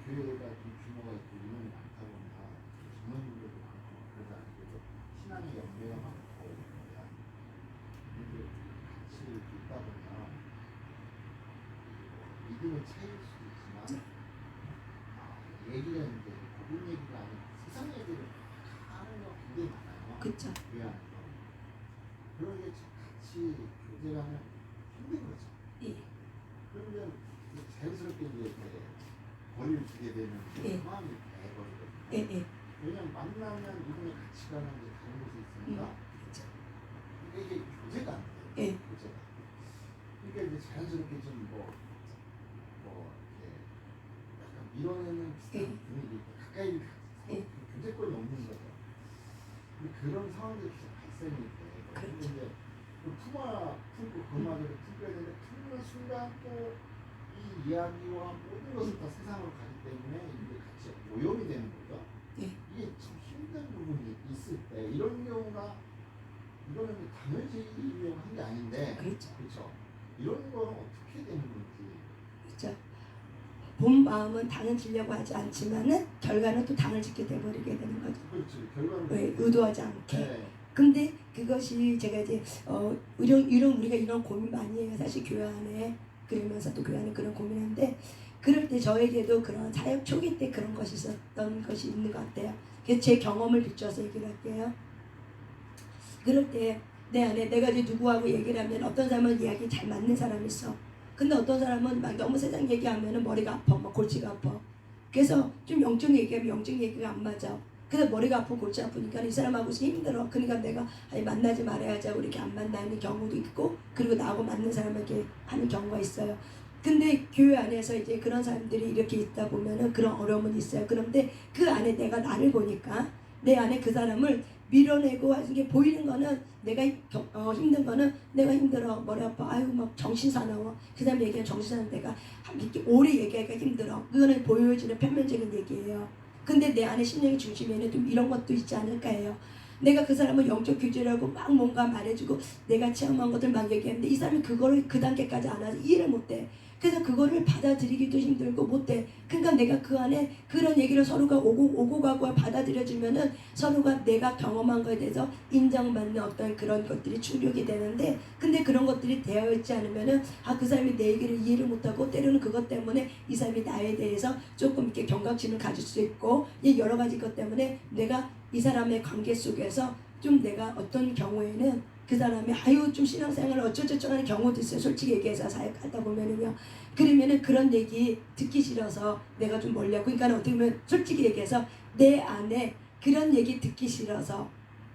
교회가 좀 규모가 있고 인원이 많다 보니까 전문인들도 많고 그러다 보니까 신앙의 연계가 많고 같이 있다 보면 믿음의 차이일 수도 있지만 얘기가 이제 복음 얘기가 아니라 세상 얘기를 하는 거 굉장히 많아요. 그쵸. 교회 안에서 그런 게 같이 교제를 하면 힘든 거죠. 예. 그러면 자연스럽게 이제 거리를 두게 되는 예. 상황이 돼버리거든요. 예. 왜냐면 만나면 이분의 가치관은 이제 다른 곳에 있으니까 이게 교제가 안 돼요. 예. 교제가. 그러니까 이제 자연스럽게 좀 이렇게 약간 밀어내는 비슷한 예. 분위기, 가까이 예. 교제권이 없는 거죠. 근데 그런 상황들이 계속 발생이 돼요. 그렇죠. 근데 이제 풀고 그 음악을 풀어야 되는데 풀는 순간 또 이 이야기와 모든 것을 다 세상으로 가기 때문에 이게 같이 오염이 되는 거죠. 예. 이게 참 힘든 부분이 있을 때 이런 경우가 이거는 당연시려고 한 게 아닌데 그렇죠. 그렇죠. 이런 거는 어떻게 되는 건지 그렇죠. 본 마음은 당을 지려고 하지 않지만은 결과는 또 당을 짓게 돼버리게 되는 거죠. 그렇죠. 결과는 왜? 의도하지 않게. 네. 근데 그것이 제가 이제 우리가 이런 고민 많이 해요. 사실 교회 안에. 그러면서 또 교회 안에 그런 고민하는데, 그럴 때 저에게도 그런 사역 초기 때 그런 것이 있었던 것이 있는 것 같아요. 그래서 제 경험을 비춰서 얘기를 할게요. 그럴 때 내 안에 내가 이제 누구하고 얘기를 하면 어떤 사람은 이야기 잘 맞는 사람이 있어. 근데 어떤 사람은 막 너무 세상 얘기하면 머리가 아파, 막 골치가 아파. 그래서 좀 영적 얘기하면 영적 얘기가 안 맞아. 그래서 머리가 아프고 골치 아프니까 이 사람하고 힘들어. 그러니까 내가 만나지 말아야지 하고 이렇게 안 만나는 경우도 있고, 그리고 나하고 맞는 사람에게 하는 경우가 있어요. 근데 교회 안에서 이제 그런 사람들이 이렇게 있다 보면은 그런 어려움은 있어요. 그런데 그 안에 내가 나를 보니까 내 안에 그 사람을 밀어내고 하는 게 보이는 거는 내가 힘든 거는 내가 힘들어, 머리 아파, 아유 막 정신 사나워. 그 사람 얘기하면 정신 사나운 내가 이렇게 오래 얘기하기가 힘들어. 그거는 보여지는 표면적인 얘기예요. 근데 내 안에 심령의 중심에는 좀 이런 것도 있지 않을까 해요. 내가 그 사람을 영적 교제라고 막 뭔가 말해주고 내가 체험한 것들 막 얘기하는데 이 사람이 그거를 그 단계까지 안 와서 이해를 못해. 그래서 그거를 받아들이기도 힘들고 못해. 그러니까 내가 그 안에 그런 얘기를 서로가 오고 가고 받아들여주면은 서로가 내가 경험한 거에 대해서 인정받는 어떤 그런 것들이 충족이 되는데, 근데 그런 것들이 되어 있지 않으면은 그 사람이 내 얘기를 이해를 못하고 때로는 그것 때문에 이 사람이 나에 대해서 조금 이렇게 경각심을 가질 수 있고, 여러 가지 것 때문에 내가 이 사람의 관계 속에서 좀 내가 어떤 경우에는 그 사람이 좀 신앙생활을 어쩌저쩌고 하는 경우도 있어요. 솔직히 얘기해서 사역하다 보면은요. 그러면은 그런 얘기 듣기 싫어서 내가 좀 멀리하고, 그러니까 어떻게 보면 솔직히 얘기해서 내 안에 그런 얘기 듣기 싫어서,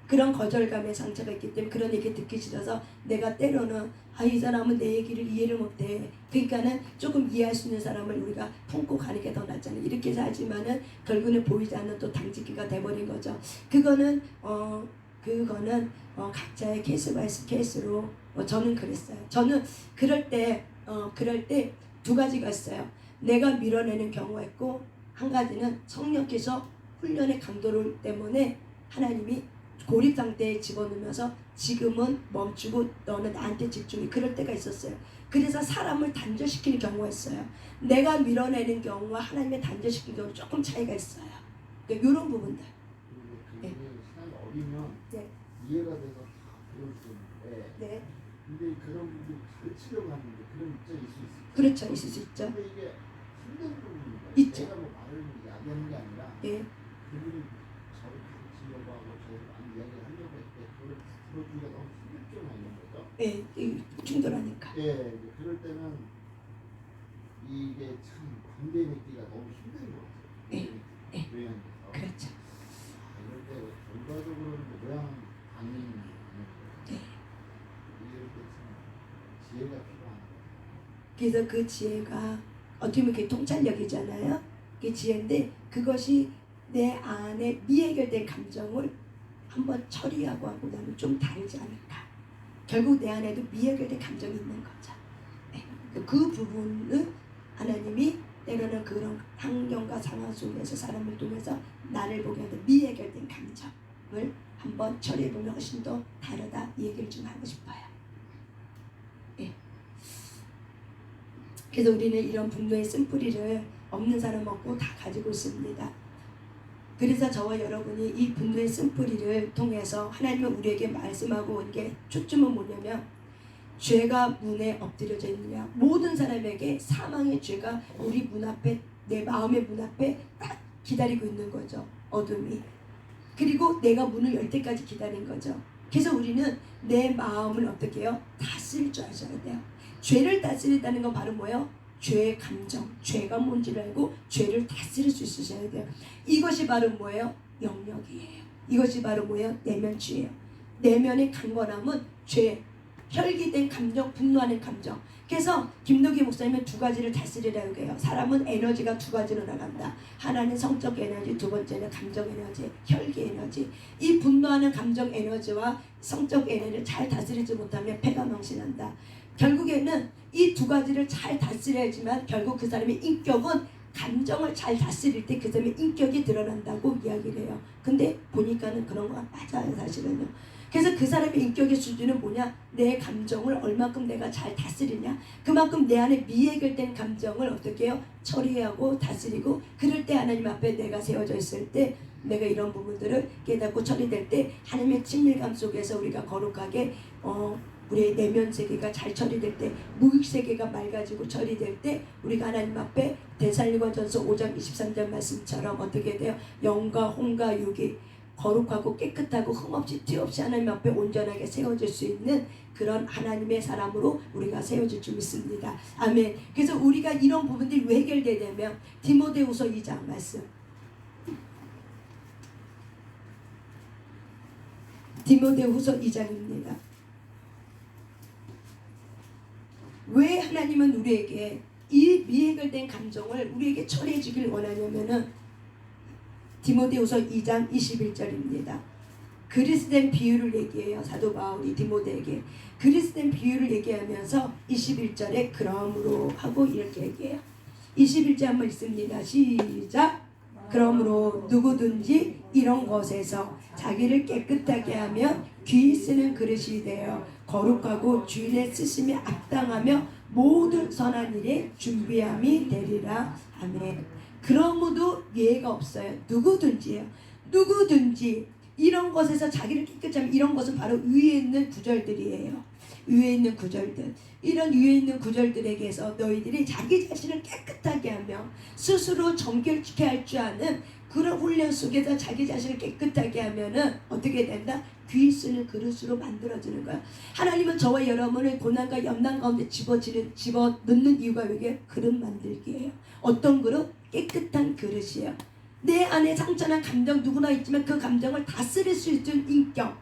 그런 거절감의 상처가 있기 때문에 그런 얘기 듣기 싫어서 내가 때로는 이 사람은 내 얘기를 이해를 못해. 그러니까는 조금 이해할 수 있는 사람을 우리가 품고 가는 게 더 낫잖아요. 이렇게 해서 하지만은 결국은 보이지 않는 또 당직기가 돼버린 거죠. 그거는 각자의 케이스 바이 케이스로 저는 그랬어요. 저는 그럴 때 두 가지가 있어요. 내가 밀어내는 경우가 있고, 한 가지는 성령께서 훈련의 강도를 때문에 하나님이 고립 상태에 집어넣으면서 지금은 멈추고 너는 나한테 집중해. 그럴 때가 있었어요. 그래서 사람을 단절시키는 경우가 있어요. 내가 밀어내는 경우와 하나님의 단절시키는 경우 조금 차이가 있어요. 그러니까 이런 부분들. 그게 시간이 어리면 네. 이해가 돼서 다 배울 수 있는데, 네. 근데 그런 분들이 가르치려고 하는데 그런 입장이 있을 수 있어요. 그렇죠. 있을 수 있죠. 근데 이게 힘든 부분입니다. 있죠. 내가 뭐 말을 이야기하는 게 아니라 예. 그분이 저를 가르치려고 하고 저를 많이 이야기를 하려고 할 때 그걸 다 들어주기가 너무 힘들 경우가 있는 거죠. 예. 충돌하니까. 예, 그럴 때는 이게 참 관계 맺기가 너무 힘든 것 같아요. 예. 교회에서. 그렇죠. 이럴 때 결과적으로는 모양 반응이 네. 이럴 때 참 지혜가 필요한 거예요. 그래서 그 지혜가 어떻게 보면 그게 통찰력이잖아요. 그게 지혜인데 그것이 내 안에 미해결된 감정을 한번 처리하고 하고 나면 좀 다르지 않을까. 결국 내 안에도 미해결된 감정이 있는 거죠. 네. 그 부분은 하나님이 때로는 그런 환경과 상황 속에서 사람을 통해서 나를 보게 하는 미해결된 감정을 한번 처리해보면 훨씬 더 다르다, 이 얘기를 좀 하고 싶어요. 예. 그래서 우리는 이런 분노의 쓴뿌리를 없는 사람 없고 다 가지고 있습니다. 그래서 저와 여러분이 이 분노의 쓴뿌리를 통해서 하나님은 우리에게 말씀하고 온 게 초점은 뭐냐면, 죄가 문에 엎드려져 있느냐. 모든 사람에게 사망의 죄가 우리 문 앞에, 내 마음의 문 앞에 딱 기다리고 있는 거죠. 어둠이. 그리고 내가 문을 열 때까지 기다린 거죠. 그래서 우리는 내 마음을 어떻게 해요? 다스릴 줄 아셔야 돼요. 죄를 다스린다는 건 바로 뭐예요? 죄의 감정, 죄가 뭔지를 알고 죄를 다스릴 수 있으셔야 돼요. 이것이 바로 뭐예요? 영역이에요. 이것이 바로 뭐예요? 내면주예요. 내면의 강건함은 죄, 혈기된 감정, 분노하는 감정. 그래서 김덕기 목사님은 두 가지를 다스리라고 해요. 사람은 에너지가 두 가지로 나간다. 하나는 성적 에너지, 두 번째는 감정 에너지, 혈기 에너지. 이 분노하는 감정 에너지와 성적 에너지를 잘 다스리지 못하면 패가 망신한다. 결국에는 이 두 가지를 잘 다스려야지만 결국 그 사람의 인격은 감정을 잘 다스릴 때 그 사람의 인격이 드러난다고 이야기를 해요. 근데 보니까는 그런 거 맞아요, 사실은요. 그래서 그 사람의 인격의 수준은 뭐냐? 내 감정을 얼마큼 내가 잘 다스리냐? 그만큼 내 안에 미해결된 감정을 어떻게 해요? 처리하고 다스리고, 그럴 때 하나님 앞에 내가 세워져 있을 때, 내가 이런 부분들을 깨닫고 처리될 때 하나님의 친밀감 속에서 우리가 거룩하게 우리의 내면 세계가 잘 처리될 때, 무익 세계가 맑아지고 처리될 때 우리가 하나님 앞에 데살리가전서 5장 23절 말씀처럼 어떻게 돼요? 영과 혼과 육이 거룩하고 깨끗하고 흠없이 티 없이 하나님 앞에 온전하게 세워질 수 있는 그런 하나님의 사람으로 우리가 세워질 줄 믿습니다. 아멘. 그래서 우리가 이런 부분들이 왜 해결되냐면 디모데후서 2장 말씀. 디모데후서 2장입니다. 왜 하나님은 우리에게 이 미해결된 감정을 우리에게 처리해 주길 원하냐면은 디모데후서 2장 21절입니다. 그리스된 비유를 얘기해요. 사도 바울이 디모데에게 그리스된 비유를 얘기하면서 21절에 그러므로 하고 이렇게 얘기해요. 21절 한번 읽습니다. 시작. 그러므로 누구든지 이런 것에서 자기를 깨끗하게 하며 귀 쓰는 그릇이 되어 거룩하고 주인의 쓰심에 합당하며 모든 선한 일에 준비함이 되리라. 아멘. 그러므로 예외가 없어요. 누구든지요. 누구든지 이런 것에서 자기를 깨끗이 하면 이런 것은 바로 위에 있는 구절들이에요. 위에 있는 구절들. 이런 위에 있는 구절들에게서 너희들이 자기 자신을 깨끗하게 하며 스스로 정결케 할 줄 아는 그런 훈련 속에서 자기 자신을 깨끗하게 하면은 어떻게 된다? 귀 쓰는 그릇으로 만들어지는 거야. 하나님은 저와 여러분을 고난과 염난 가운데 집어넣는 이유가 이게 그릇 만들기예요. 어떤 그릇? 깨끗한 그릇이에요. 내 안에 상처난 감정 누구나 있지만 그 감정을 다스릴 수 있는 인격,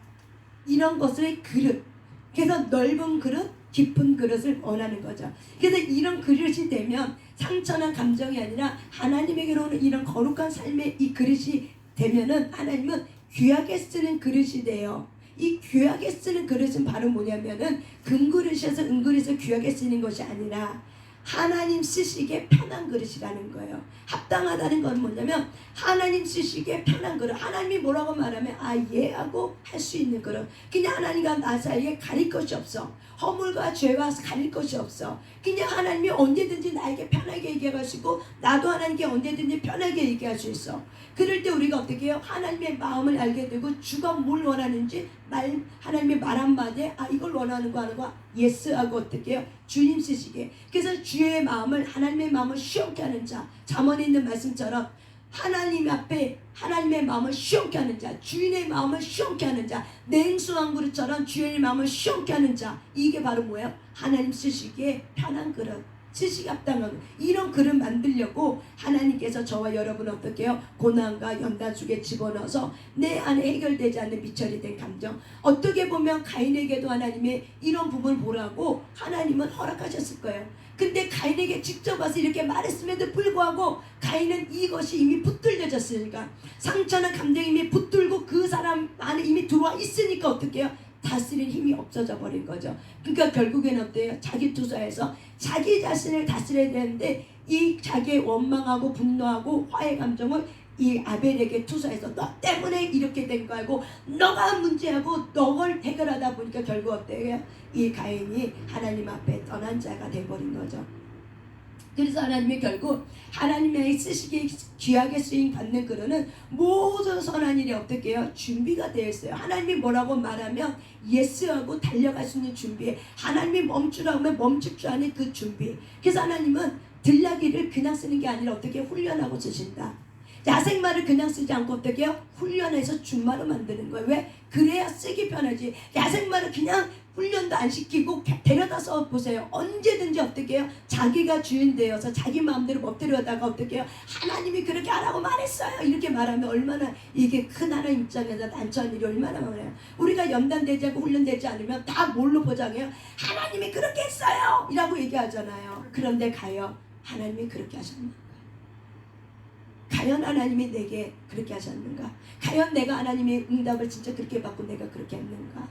이런 것의 그릇. 그래서 넓은 그릇, 깊은 그릇을 원하는 거죠. 그래서 이런 그릇이 되면 상처난 감정이 아니라 하나님에게로 오는 이런 거룩한 삶의 이 그릇이 되면은 하나님은 귀하게 쓰는 그릇이 돼요. 이 귀하게 쓰는 그릇은 바로 뭐냐면은 금그릇에서 은그릇에서 귀하게 쓰는 것이 아니라 하나님 쓰시기에 편한 그릇이라는 거예요. 합당하다는 건 뭐냐면 하나님 쓰시기에 편한 그릇. 하나님이 뭐라고 말하면 예 하고 할 수 있는 그릇. 그냥 하나님과 나 사이에 가릴 것이 없어. 허물과 죄와 가릴 것이 없어. 그냥 하나님이 언제든지 나에게 편하게 얘기할 수 있고 나도 하나님께 언제든지 편하게 얘기할 수 있어. 그럴 때 우리가 어떻게 해요? 하나님의 마음을 알게 되고 주가 뭘 원하는지 하나님의 말 한마디에 이걸 원하는 거 하는 거 예스 하고 어떻게 해요? 주님 쓰시게. 그래서 주의 마음을 하나님의 마음을 시원케 하는 자, 잠언에 있는 말씀처럼 하나님 앞에 하나님의 마음을 시원케 하는 자, 주인의 마음을 시원케 하는 자, 냉수한 그릇처럼 주인의 마음을 시원케 하는 자, 이게 바로 뭐예요? 하나님 쓰시기에 편한 그릇, 쓰시기 합당한 이런 그릇 만들려고 하나님께서 저와 여러분 어떻게 해요? 고난과 연단 속에 집어넣어서 내 안에 해결되지 않는 미처리 된 감정. 어떻게 보면 가인에게도 하나님의 이런 부분을 보라고 하나님은 허락하셨을 거예요. 근데 가인에게 직접 와서 이렇게 말했음에도 불구하고 가인은 이것이 이미 붙들려졌으니까, 상처는 감정이 이미 붙들고 그 사람 안에 이미 들어와 있으니까 어떻게 해요? 다스릴 힘이 없어져 버린 거죠. 그러니까 결국에는 어때요? 자기 투사에서 자기 자신을 다스려야 되는데 이 자기의 원망하고 분노하고 화해 감정을 이 아벨에게 투사해서 너 때문에 이렇게 된 거 알고 너가 문제하고 너를 해결하다 보니까 결국 어때요? 이 가인이 하나님 앞에 떠난 자가 돼버린 거죠. 그래서 하나님이 결국 하나님의 쓰시기에 귀하게 쓰임 받는 그릇은 모든 선한 일이 어떻게 해요? 준비가 되어 있어요. 하나님이 뭐라고 말하면 예스하고 달려갈 수 있는 준비. 하나님이 멈추라고 하면 멈출 줄 아는 그 준비. 그래서 하나님은 들나귀를 그냥 쓰는 게 아니라 어떻게 훈련하고 쓰신다. 야생마를 그냥 쓰지 않고 어떻게 해요? 훈련해서 준마로 만드는 거예요. 왜? 그래야 쓰기 편하지. 야생마를 그냥 훈련도 안 시키고 데려다 써 보세요. 언제든지 어떻게 해요? 자기가 주인 되어서 자기 마음대로 멋대로하다가 어떻게 해요? 하나님이 그렇게 하라고 말했어요. 이렇게 말하면 얼마나 이게 큰 하나님 입장에서 난처한 일이 얼마나 많아요. 우리가 연단되지 않고 훈련되지 않으면 다 뭘로 포장해요? 하나님이 그렇게 했어요 이라고 얘기하잖아요. 그런데 가요, 하나님이 그렇게 하셨나? 과연 하나님이 내게 그렇게 하셨는가? 과연 내가 하나님의 응답을 진짜 그렇게 받고 내가 그렇게 했는가?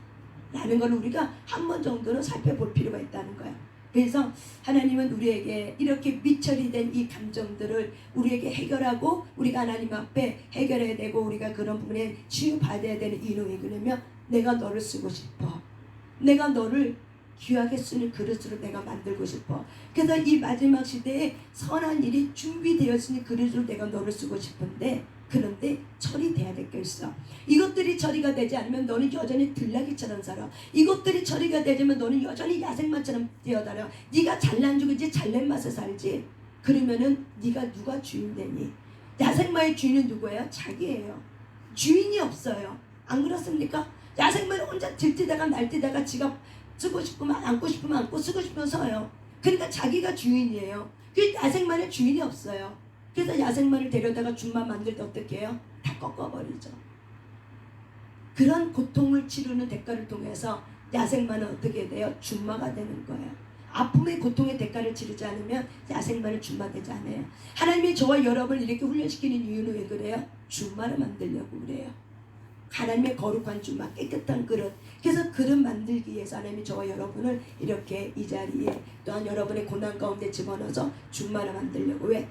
라는 걸 우리가 한 번 정도는 살펴볼 필요가 있다는 거야. 그래서 하나님은 우리에게 이렇게 미처리 된 이 감정들을 우리에게 해결하고 우리가 하나님 앞에 해결해야 되고 우리가 그런 부분에 치유받아야 되는 이유는 왜 그러냐면 내가 너를 쓰고 싶어. 내가 너를 귀하게 쓰는 그릇으로 내가 만들고 싶어. 그래서 이 마지막 시대에 선한 일이 준비되었으니 그릇으로 내가 너를 쓰고 싶은데, 그런데 처리돼야 될 게 있어. 이것들이 처리가 되지 않으면 너는 여전히 들나귀처럼 살아. 이것들이 처리가 되지만 너는 여전히 야생마처럼 뛰어다녀. 네가 잘난 죽이지 잘난 맛에 살지. 그러면은 네가 누가 주인 되니? 야생마의 주인은 누구예요? 자기예요. 주인이 없어요. 안 그렇습니까? 야생마는 혼자 들뜨다가 날뛰다가 지가 쓰고 싶으면 안고 싶으면 안고 쓰고 싶으면 서요. 그러니까 자기가 주인이에요. 그 야생마는 주인이 없어요. 그래서 야생마를 데려다가 준마 만들 때 어떻게 해요? 다 꺾어버리죠. 그런 고통을 치르는 대가를 통해서 야생마는 어떻게 돼요? 준마가 되는 거예요. 아픔의 고통의 대가를 치르지 않으면 야생마는 준마되지 않아요. 하나님이 저와 여러분을 이렇게 훈련시키는 이유는 왜 그래요? 준마를 만들려고 그래요. 하나님의 거룩한 준마, 깨끗한 그릇. 그래서 그릇 만들기 위해서 하나님이 저와 여러분을 이렇게 이 자리에 또한 여러분의 고난 가운데 집어넣어서 준마를 만들려고. 왜?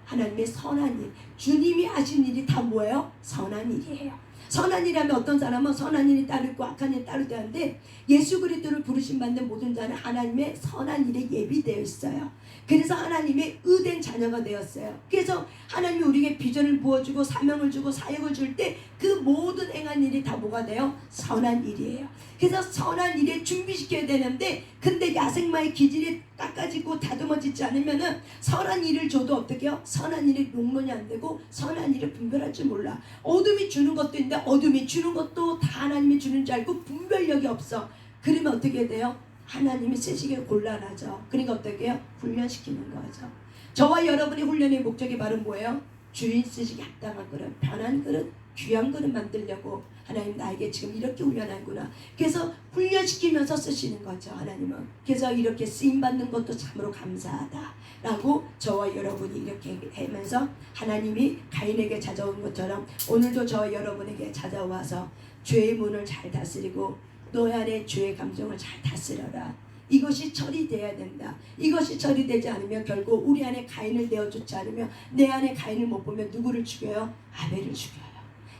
하나님의 선한 일, 주님이 하신 일이 다 뭐예요? 선한 일이에요. 선한 일이라면 어떤 사람은 선한 일이 따르고 악한 일이 따르게 하는데 예수 그리스도를 부르심 받는 모든 자는 하나님의 선한 일에 예비되어 있어요. 그래서 하나님의 의된 자녀가 되었어요. 그래서 하나님이 우리에게 비전을 부어주고 사명을 주고 사역을 줄 때 그 모든 행한 일이 다 뭐가 돼요? 선한 일이에요. 그래서 선한 일에 준비시켜야 되는데 근데 야생마의 기질이 깎아지고 다듬어지지 않으면은 선한 일을 줘도 어떻게 해요? 선한 일이 용론이 안 되고 선한 일을 분별할 줄 몰라. 어둠이 주는 것도 있는데 어둠이 주는 것도 다 하나님이 주는 줄 알고 분별력이 없어. 그러면 어떻게 돼요? 하나님이 쓰시기에 곤란하죠. 그러니까 어떻게 해요? 훈련시키는 거죠. 저와 여러분의 훈련의 목적이 바로 뭐예요? 주인 쓰시기 합당한 그릇, 편한 그릇, 귀한 그릇 만들려고 하나님 나에게 지금 이렇게 훈련하구나. 그래서 훈련시키면서 쓰시는 거죠. 하나님은. 그래서 이렇게 쓰임받는 것도 참으로 감사하다라고 저와 여러분이 이렇게 하면서 하나님이 가인에게 찾아온 것처럼 오늘도 저와 여러분에게 찾아와서 죄의 문을 잘 다스리고 너희 안에 죄의 감정을 잘 다스려라. 이것이 처리돼야 된다. 이것이 처리되지 않으면 결국 우리 안에 가인을 내어주지 않으면 내 안에 가인을 못 보면 누구를 죽여요? 아벨을 죽여요.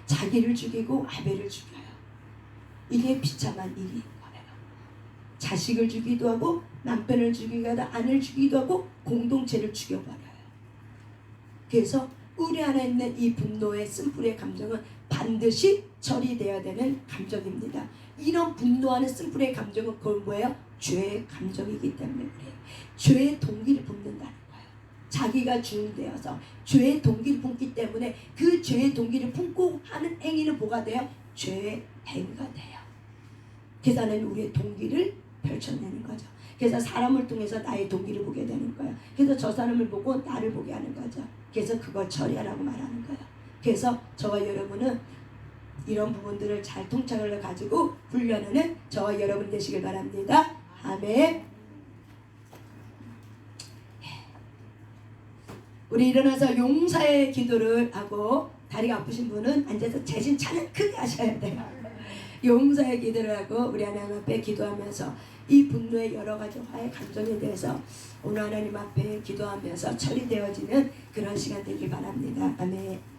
자기를 죽이고 아벨을 죽여요. 이게 비참한 일인 거예요. 자식을 죽이기도 하고 남편을 죽이기도 하고 아내를 죽이기도 하고 공동체를 죽여버려요. 그래서 우리 안에 있는 이 분노의 쓴뿌리의 감정은 반드시 처리돼야 되는 감정입니다. 이런 분노하는 쓴뿌리의 감정은 그건 뭐예요? 죄의 감정이기 때문에 그래요. 죄의 동기를 품는다는 거예요. 자기가 주인 되어서 죄의 동기를 품기 때문에 그 죄의 동기를 품고 하는 행위는 뭐가 돼요? 죄의 행위가 돼요. 그래서 하나님 우리의 동기를 펼쳐내는 거죠. 그래서 사람을 통해서 나의 동기를 보게 되는 거예요. 그래서 저 사람을 보고 나를 보게 하는 거죠. 그래서 그걸 처리하라고 말하는 거예요. 그래서 저와 여러분은 이런 부분들을 잘 통찰을 가지고 훈련하는 저와 여러분 되시길 바랍니다. 아멘. 우리 일어나서 용사의 기도를 하고 다리가 아프신 분은 앉아서 재신 찬양 크게 하셔야 돼요. 용사의 기도를 하고 우리 하나님 앞에 기도하면서 이 분노의 여러 가지 화의 감정에 대해서 오늘 하나님 앞에 기도하면서 처리되어지는 그런 시간 되길 바랍니다. 아멘.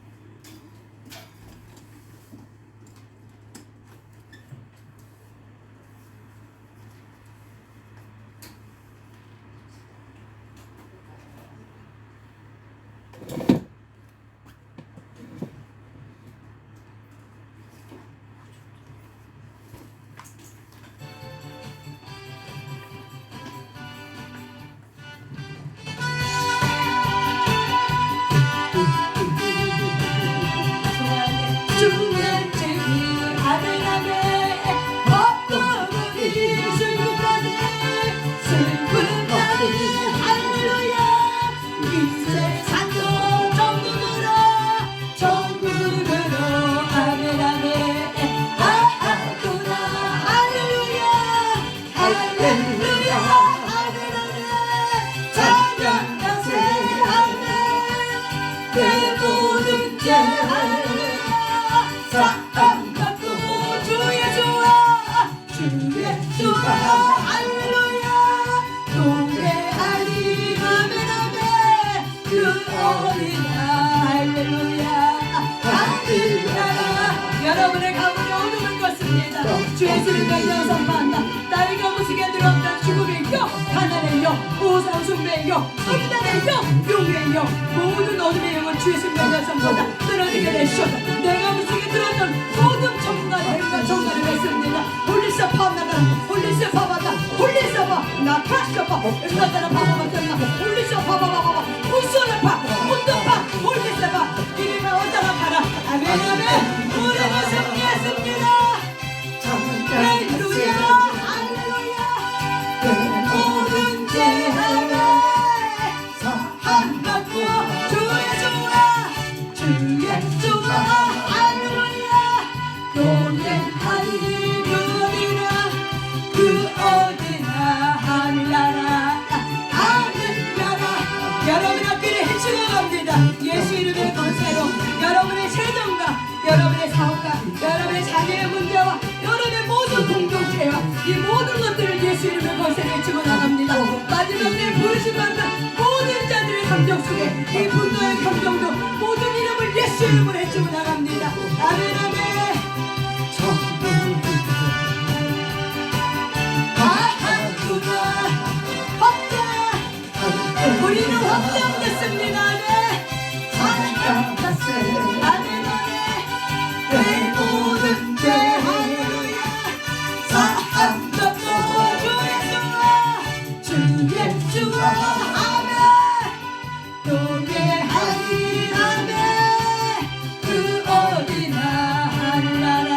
여러분의 가문에 어둠을 껐습니다. 주 예수를 믿어 선포한다. 나의 가무식에 들어온다. 죽음의 영, 가난의 영, 우상 숭배의 영, 음란의 영, 용의 영, 모든 어둠의 영을 주 예수를 믿어 선포한다. 끊어지게 되시옵소서. 내 가무식에 들어왔던 모든 정갈과 정갈을 했습니다. 홀리셔 파나가, 홀리셔 파바다, 홀리셔 파, 나카셔 파, 나타나 파바바다, 홀리셔 파바바바, 우소라 파, 운동 파, 홀리셔 파, 이리만 어디나 가라. 아멘 아멘. 예수와 할렐루야 동행하니 그 어디나 그 어디나 하늘나라 하늘나라 여러분 앞길을 헤치고 갑니다. 예수 이름의 권세로 여러분의 재정과 여러분의 사업과 여러분의 자녀의 문제와 여러분의 모든 공동체와 이 모든 것들을 예수 이름의 권세로 헤치고 나갑니다. 마지막 때 부르심 받는 모든 자들의 감정 속에 이 분노의 감정도 모든 이름을 예수 이름으로 헤치고 나갑니다. 아멘 아멘. 우리는 확정됐습니다. 아멘 아멘 내 모든 죄 할렐루야 사함받고 주 예수와 아멘 동행하니 아멘 그 어디나 하늘나라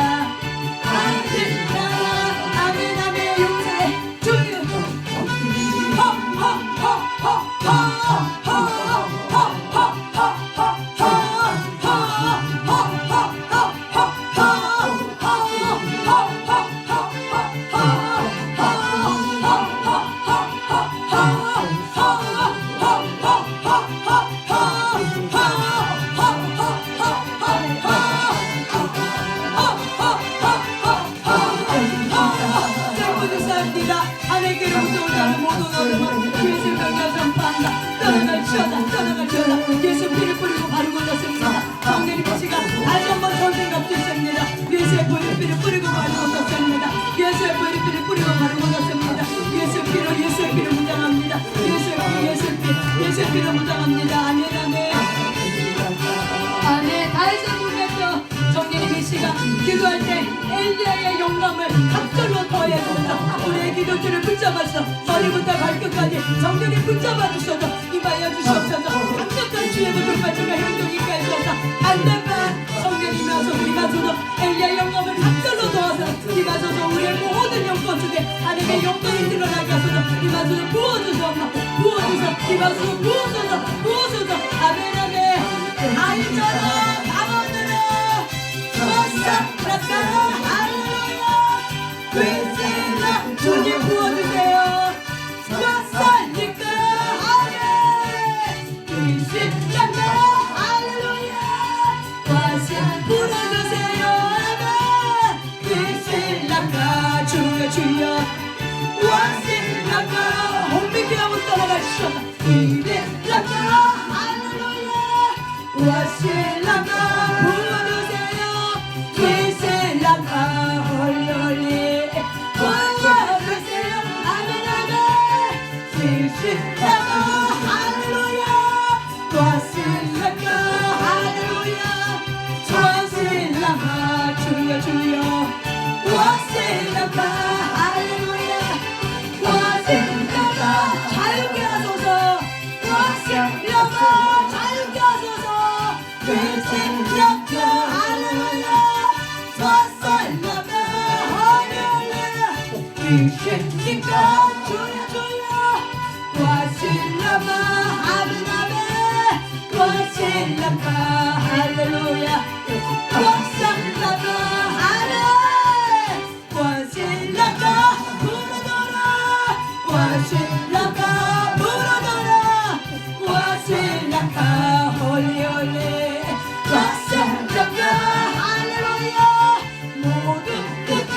하늘나라 아멘 아멘 용서해 주여 하늘께로부터 오는 모든 어둠은 예수 병력 전파한다. 떠나갈 치어다 예수 피를 뿌리고 바르고 졌습니다. 성령의 빛이가 다시 한번 전쟁 갚으셨습니다. 예수의 피를 뿌리고 바르고 졌습니다. 예수의 피를 뿌리고 바르고 졌습니다. 예수의 피를 무장합니다. 예수의 피를 무장합니다. 아멘 아멘 아멘. 다시 한번 정리의 계시가 기도할 때 엘리야의 영감을 갑절로 더해줍니다. 우리의 기도줄을 붙잡아서 머리부터 발끝까지 정렬히 붙잡아 주셔서 임하여 주시옵소서. 강력한 주의 모든 발전과 행동이 있게 하셔서 안된만 성령이 임하소서 엘리야의 영감을 갑절로 더해서 임하소서. 우리의 모든 영권 속에 하나님의 영광이 드러나게 하소서. 임하소서 부어주소서 부어소서 아멘 아멘. 아이처럼 강원으로 와사라카라 할렐루야 그리스나 주님 부어주세요. 와사니까 아멘 그리스나카 할렐루야 와사 부어주세요. 아멘 그리스나카 주여 와시나카 홍미케 한번 따라가시죠. 그리스나카 할렐루야 와시나카 부어주세요. 그리스나카 홀리홀리 부어주세요. 아멘 아멘 그리스나카 할렐루야 와시나카 할렐루야 와시나카 주여 와시나카 할렐루야 와시나카 자유케 하소서. 와시나카 자유케 하소서. 그리스나카 할렐루야 와시나카 할렐루야 그리스나카 주여 와시나카 아멘 아멘 와시나카 할렐루야 와시나카 아멘 와시나카 부르노라 와시나카 부르노라 와시나카 홀리홀리 와시나카 할렐루야 모든 뜻에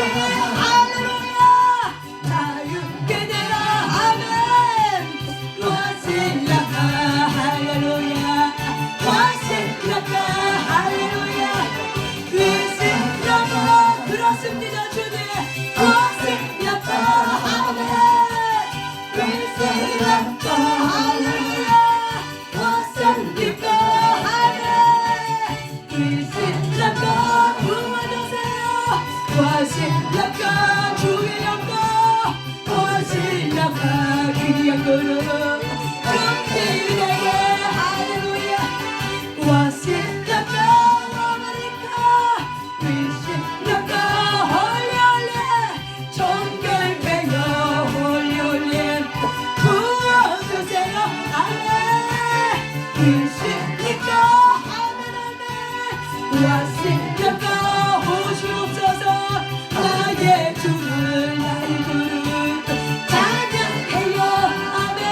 할렐루야 자유케 되라 아멘 와시나카 할렐루야 와시나카 할렐루야 그리스나카 왔으니까 오시옵소서. 나의 주를 나의 주를 찬양해요. 아멘.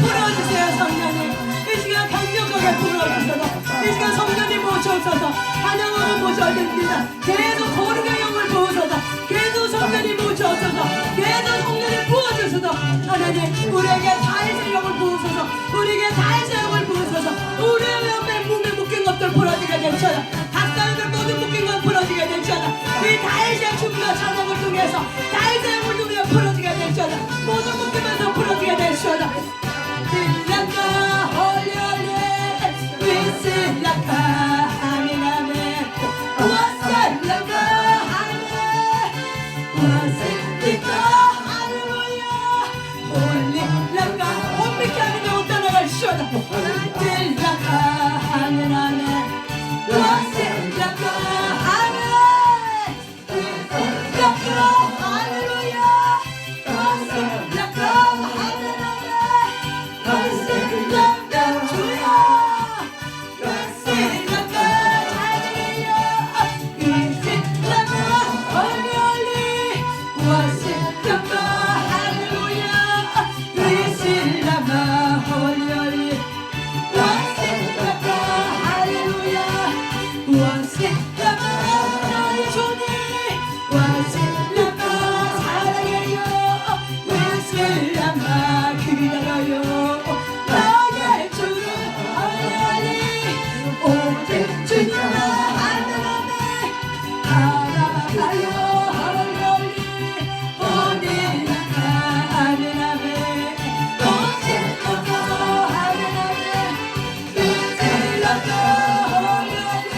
불어주세요. 성령님 이 시간 강력하게 불어주셔서 이 시간 성령님 모셔옵소서. 하나님을 모셔야 됩니다. 계속 거룩의 영을 부으소서. 계속 성령님 모셔옵소서. 계속 성령님 부어주소서. 하나님 우리에게 다윗의 영을 부으소서. 우리에게 다윗의 영을 부으소서. 우리의 옆에 몸에 묶인 것들 부러지게 될지어다. 각자의 모든 묶인 것 부러지게 될지어다. 이 다윗의 춤과 찬양을 통해서 다윗의 영을 통해 부러지게 될지어다. 모든 묶이면서 부러지게 될지어다. 신랑과 홀리홀리 위신랑과 아멘 아멘 와살랑과 아멘 와살랑과 할렐루야 홀리랑과 혼미케 하는 영혼 떠나갈 시어다. 신랑과 아멘 아멘 와살랑과 아멘 위신랑과 할렐루야 와살랑과 아멘 와슬랑과 주여 와슬랑과 찬양해요. 와슬랑과 홀리홀리 와슬랑과 할렐루야 와슬랑과 홀리홀리 와슬랑과 할렐루야 와슬랑과 나의 주님 와슬랑과 사랑해요. 와슬랑과 기다려요. 나의 주를 하나님 오직 주님만 하나님의 알아가요. 하나님 어디나가 하나님의 오직 없어서 하나님의 믿으려고 하나님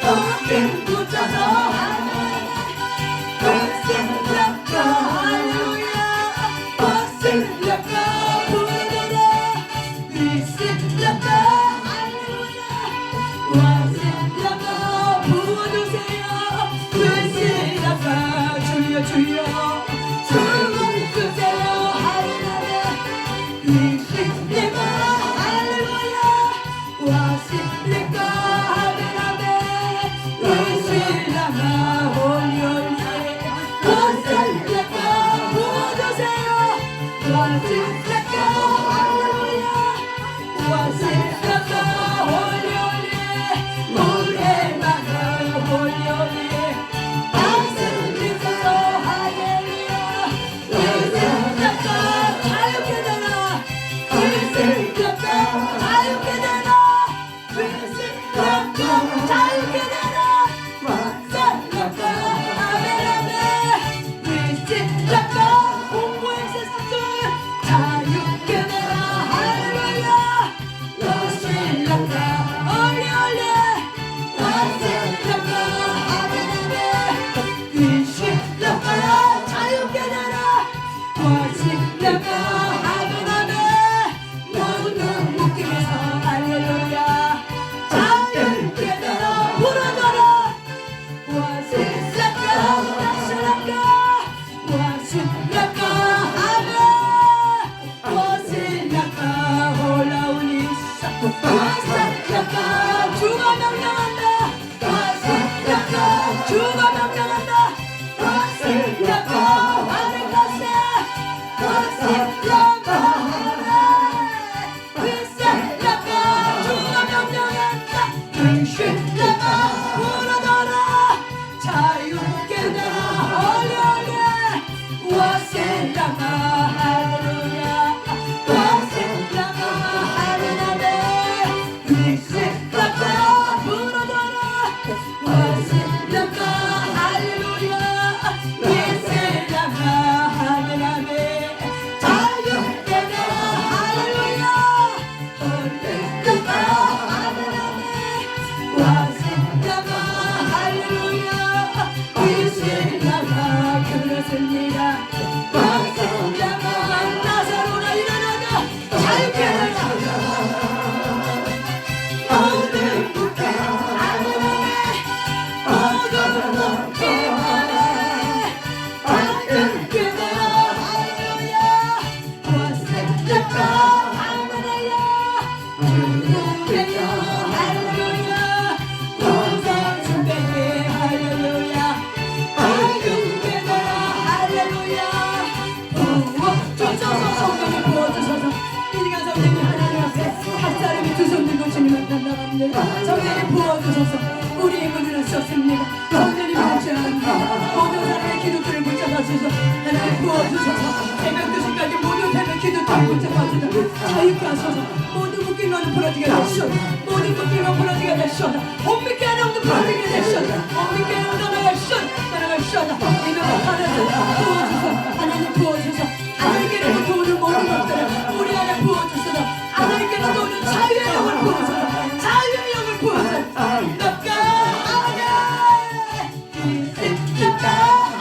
오직 붙여서 하나님 오직 할렐루야 오직 부르노라 위신랑과 할렐루야 와신랑과 부어주세요. 위신랑과 주여 주여 주문 주세요. 하나님 위신랑과 할렐루야 와신랑과 하나님 위신랑과 홀리홀리 와신랑과 부어주세요. 와신랑과 할렐루야 와신랑과 홀리홀리 노래방을 홀리홀리 말씀드려서 할렐루야 와신랑과 자유케 되라 와신랑과 자유케 되라 와신랑과 자유케 되라 와신랑과 아멘 아멘 와신랑과 공부의 세상들 자유케 되라 할렐루야 와신랑과 홀리홀리 와신랑과 아멘 아멘 와신랑과 자유케 되라 와신랑과 아멘 아멘 모든 묶임에서 할렐루야 자유케 되라 부르노라 와신랑과 와신랑과 아멘 와신랑과 올라오니 와신랑과 주가 명령한다. 와신랑과 주가 명령한다. 와신랑과 하늘 것에 와신랑과 하늘 위신랑과 주가 명령한다. 위신랑과 부르노라 자유케 되라 홀리홀리 와신랑과 할렐루야 와신랑과 하나님 위신랑과 부르노라 와신랑과 할렐루야 위신랑과 하나님 자유케 되라 할렐루야 홀리랑과 하나님 와신랑과 할렐루야 위신랑과 그렇습니다. 와신랑과 나사로나 일어나자 자유케 되라 가지고 주님을 만나갑니다. 성령님 부어주소서. 우리의 문을 썼습니다. 성령님 하시옵니다. 모든 사람의 기도들을 붙잡아주소서. 하나님 부어주소서. 새벽 2시까지 모든 새벽 기도들을 붙잡아주소서. 자유케 하소서. 모든 묶인 것은 부러지게 되시옵소서. 모든 묶인 것은 부러지게 되시옵소서. 못 믿게 하는 것도 부러지게 되시옵소서. 못 믿게 하는 것도 나가시옵소서. 이놈의 하나님 부어주소서. 하나님 부어주소서. 하나님께로부터 오는 모든 것들을 우리 안에 부어주소서. 하나님께로부터 오는 자유의 영을 부어주소서. 자유의 영을 부어주소서. 너가 아멘. 너가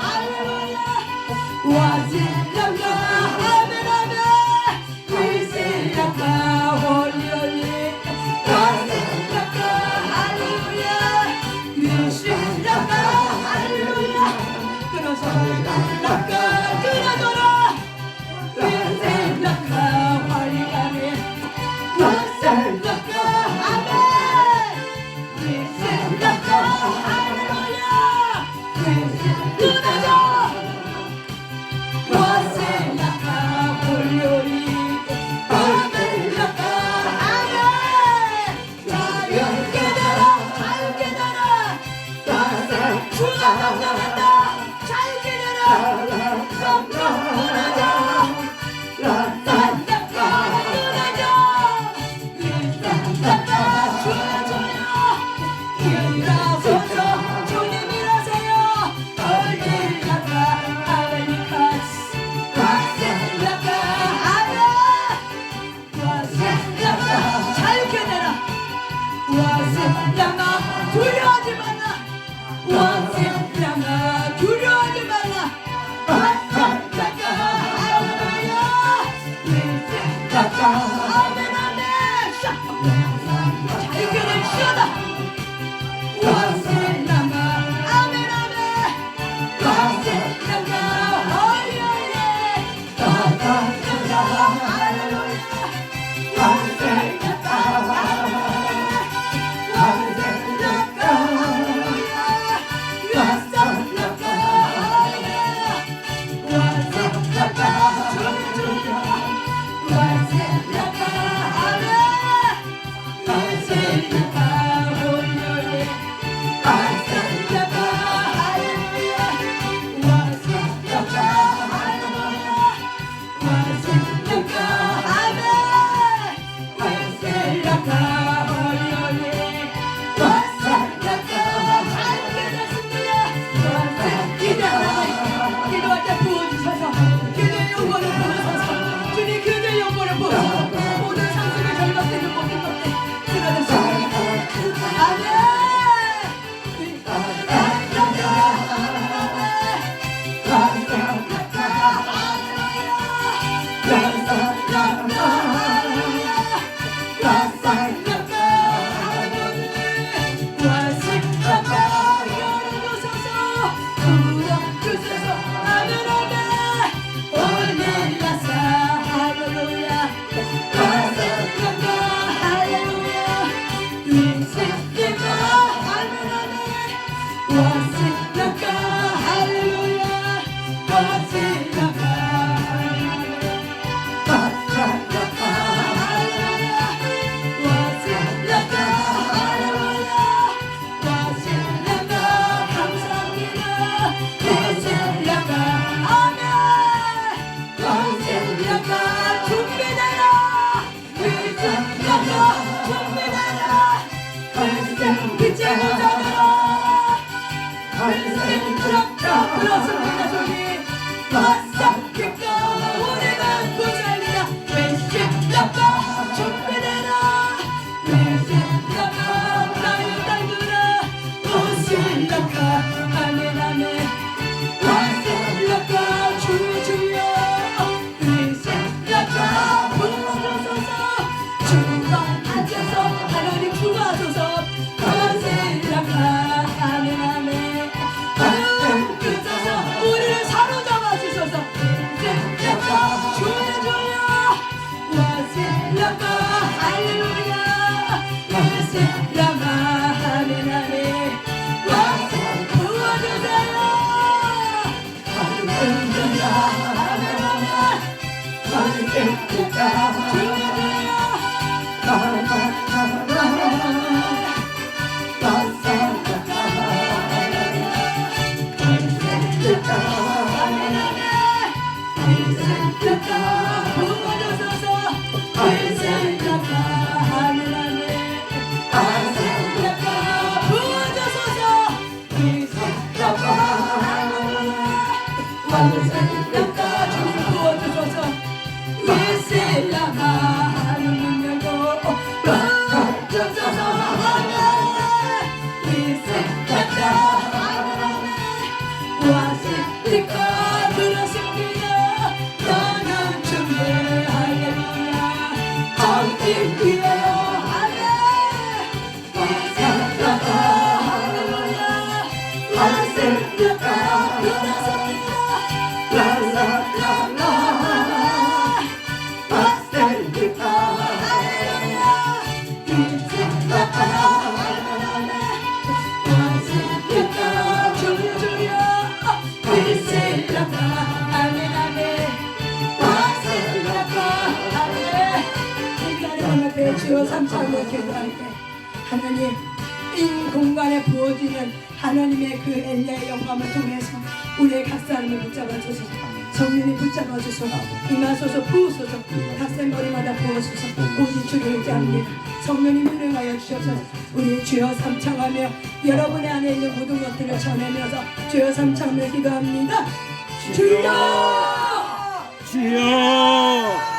할렐루야. 와실라가 아멘 아멘. 위실라가 홀리홀리. 와실라가 할렐루야. 위실라가 할렐루야. 끊어서 나가 끊어져라. 위실라가 화리가리. 와실라가 아멘. 위실라가 할렐루야. 끊어져. 와실라가 홀리홀리. 와실라가 아멘. 자유케 되라. 자유케 되라. 주가 감당한다. 자유케 되라. 감당 끊어져. 와실라가 끊어져. 일어나가 주여주여. 일어서서 주님 일하세요. 얼리라가 아메리카스. 와실라가 아멘. 와실라가 자유케 되라. 와실라가 두려워하지 말라. 와실라가 두려워하지 말라. 와실라가 할렐루야. 위실라가 아멘 아멘. 자유케 되시오다. 와실라가 아멘 아멘. 와실라가 홀리홀리. 와실라가 할렐루야. 와실라가 아멘. 와실라가 할렐루야. 와실라가 할렐루야. 와실라가 주여. 와실라가 아멘. 와실라가 홀리홀리. 와실라가 할렐루야. 와실라가 할렐루야. 와실라가 아멘. 와실라가 홀리홀리. 와실라가 하게 됐습니다. 기도할 때 부어주셔서 기도의 영광을 부어주셔서 주님 기도의 영광을 부어주셔서 모든 상승을 절망되는 모든 것들 드러냈습니다. 아멘. 그렇습니다 주님. 바싹 우리는 구절이라. 외식라가 준비되라. 외식라가 나의 달들아. 오실라가 아멘 아멘. 와실라가 주여 주여. 외식라가 불러주소서. 주가 앉아서 하나님 주가 하소서. 와실라가 아멘 아멘. 우리를 사로잡아 주소서. 와실라가 주여 주여. 와실라가 할렐루야. 와실라가 왔으니까 그렇습니다. 나는 준비 할렐루야 정신 위에 왔으니까 할렐루야 왔으니까 그렇습니다. 주여 삼창을 기도할 때 하나님 이 공간에 부어지는 하나님의 그 엘리야의 영감을 통해서 우리의 각 사람을 붙잡아주소서. 성령이 붙잡아주소서. 임하소서 부으소서. 각색 머리마다 부어주소서. 오직 주를 의지합니다. 성령님 운행하여 주셔서 우리 주여 삼창하며 여러분의 안에 있는 모든 것들을 전하면서 주여 삼창을 기도합니다. 주여 주여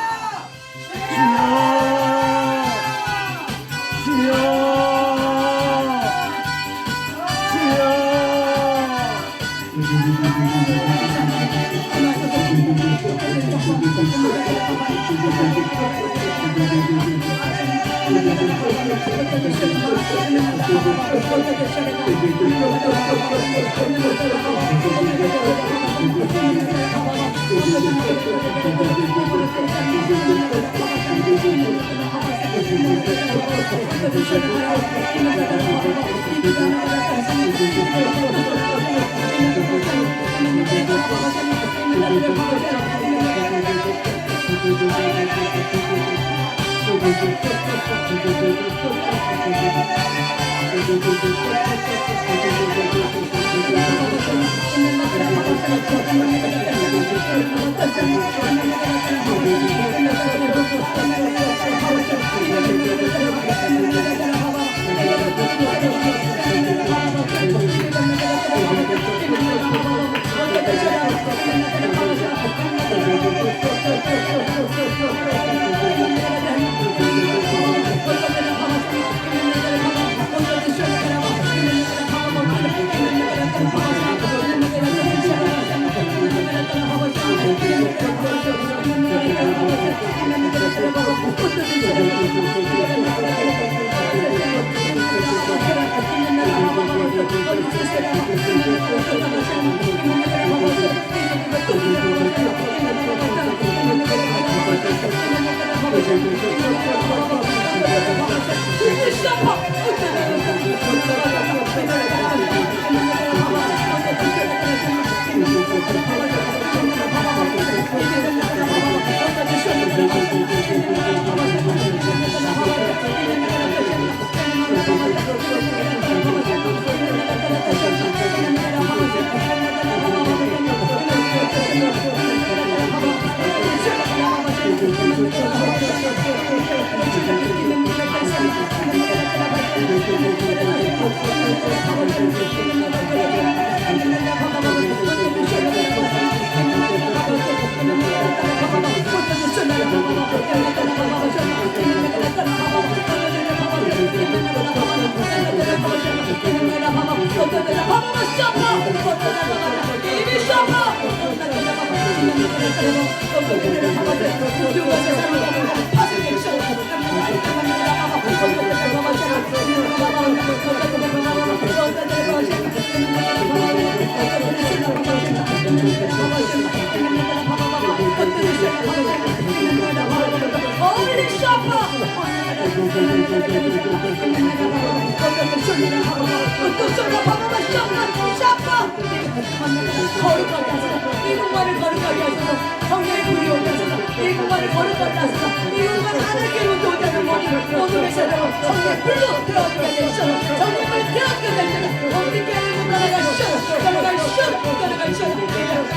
거룩하게 하소서. 이 공간을 거룩하게 하소서. 성령의 불이 오게 하소서. 이 공간을 거룩하게 하소서. 이 공간을 하늘길로 도전을 모든 세대로 성령의 불로 들어가게 하소서. 성령의 불이 들어가게 하소서. 어디 깨물고 따라가시오. 따라가시오.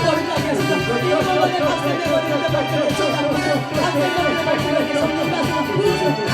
거룩하게 하소서. 이 공간을 박살내 버리는 말씀을 전하소서. 박살내 버리는 말씀을 성령 말씀을 부으소서.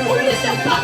올리세요.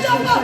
Jump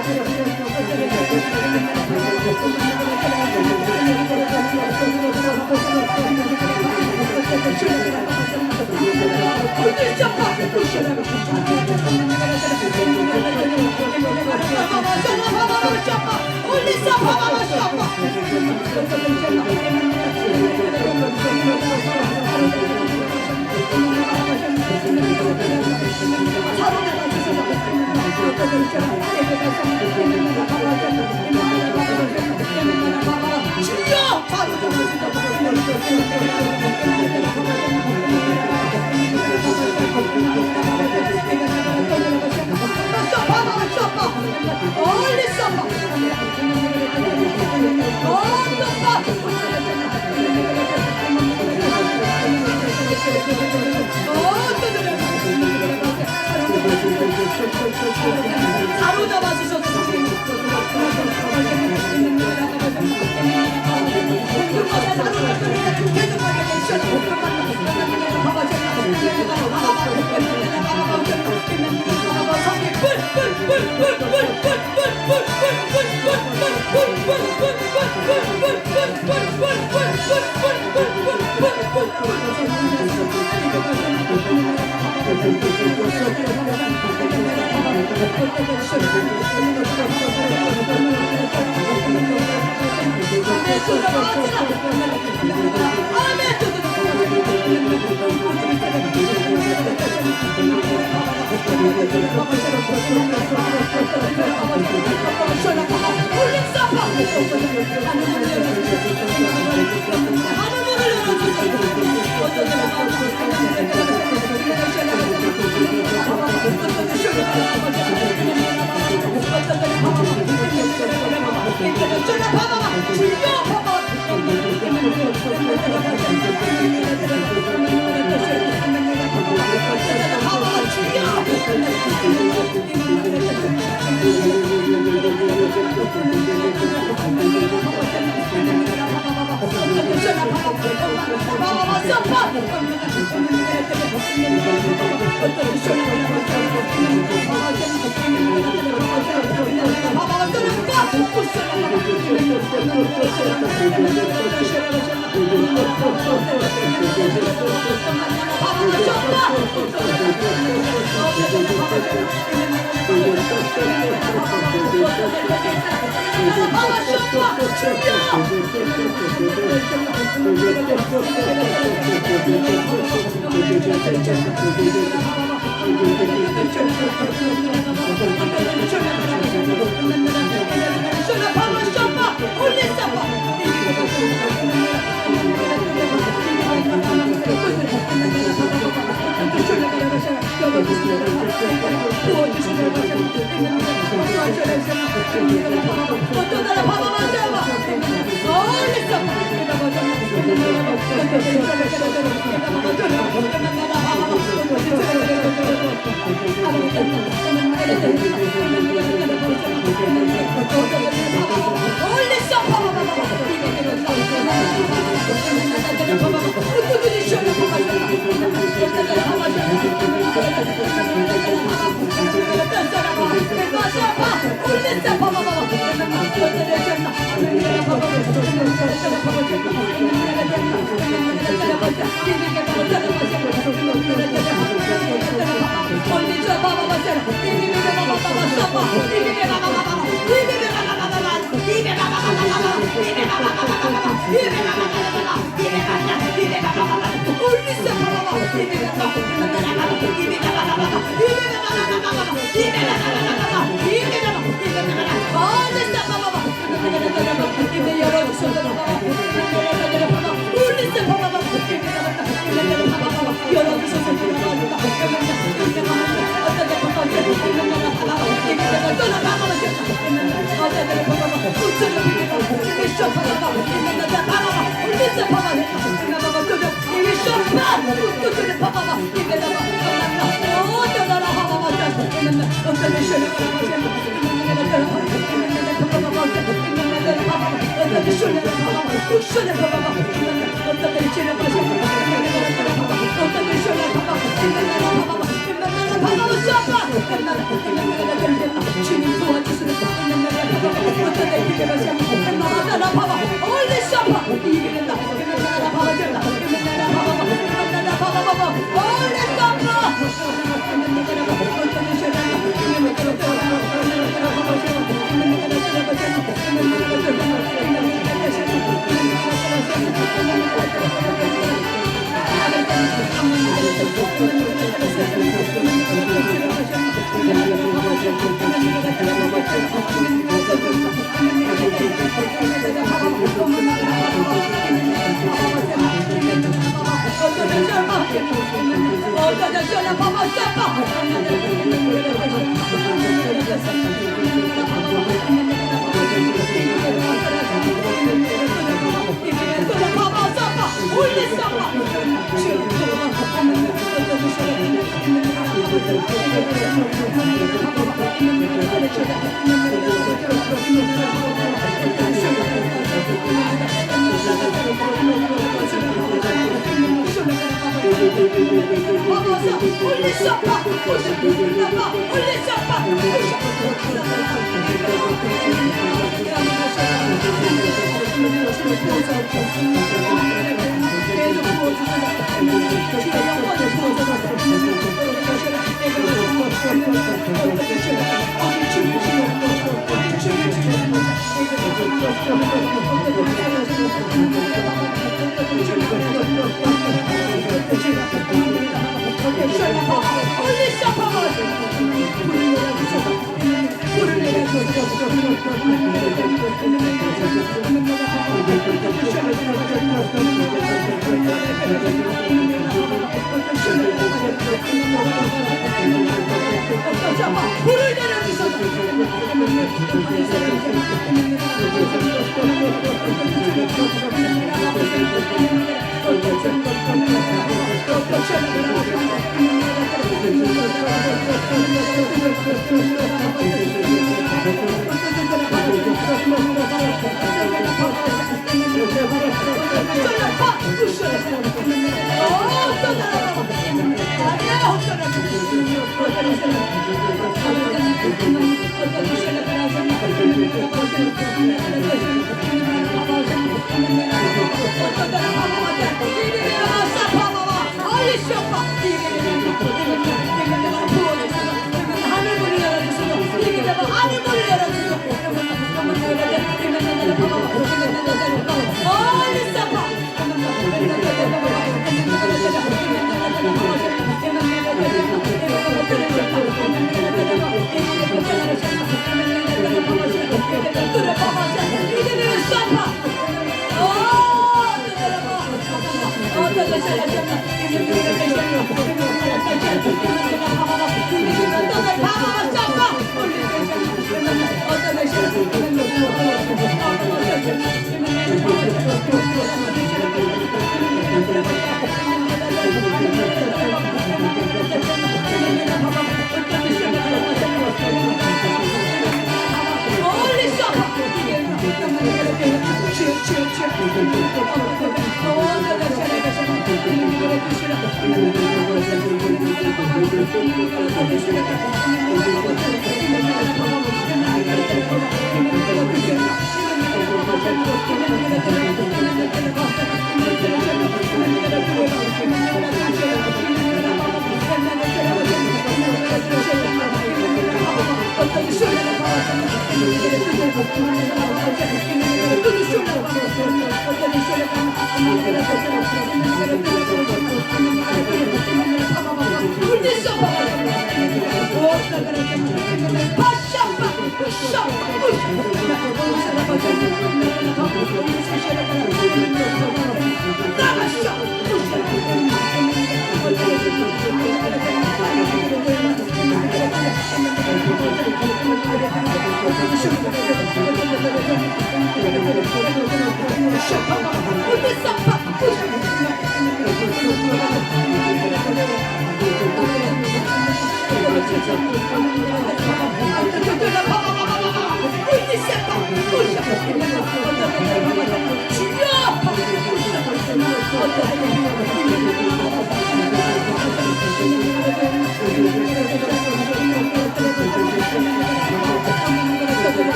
Holy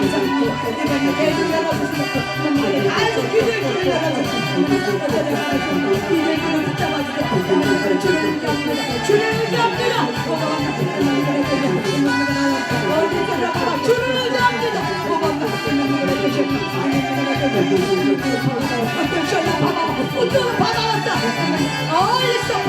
어떤 주를 의지합니다. 주를 의지합니다. 주를 의지합니다. 어떤 받아왔다. 얼리서봐.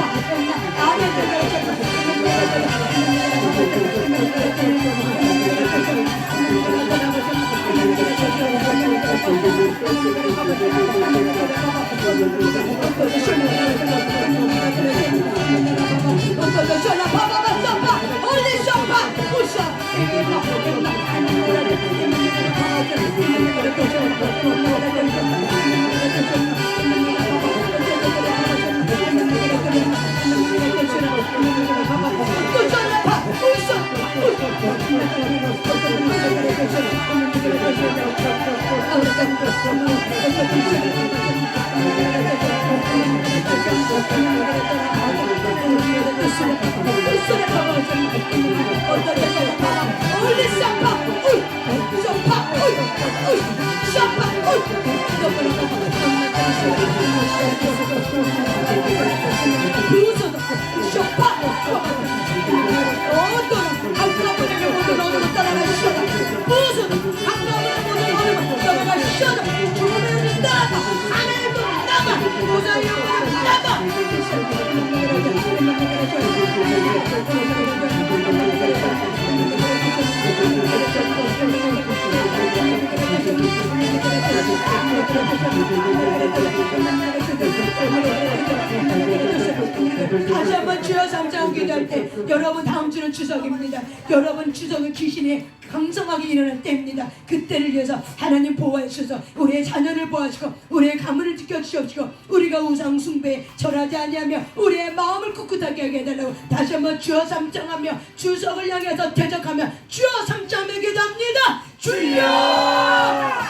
다시 한번 주여 삼창 기도할 때 여러분 다음 주는 추석입니다. 여러분 추석은 귀신이 강성하게 일어날 때입니다. 그때를 위해서 하나님 보호해 주셔서 우리의 자녀를 보호하시고 우리의 가문을 지켜주시옵시고 우리가 우상 숭배에 절하지 아니하며 우리의 마음을 꿋꿋하게 하게 해달라고 다시 한번 주여 삼창하며 추석을 향해서 대적하며 주여 삼창하며 기도합니다. 주여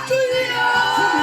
주여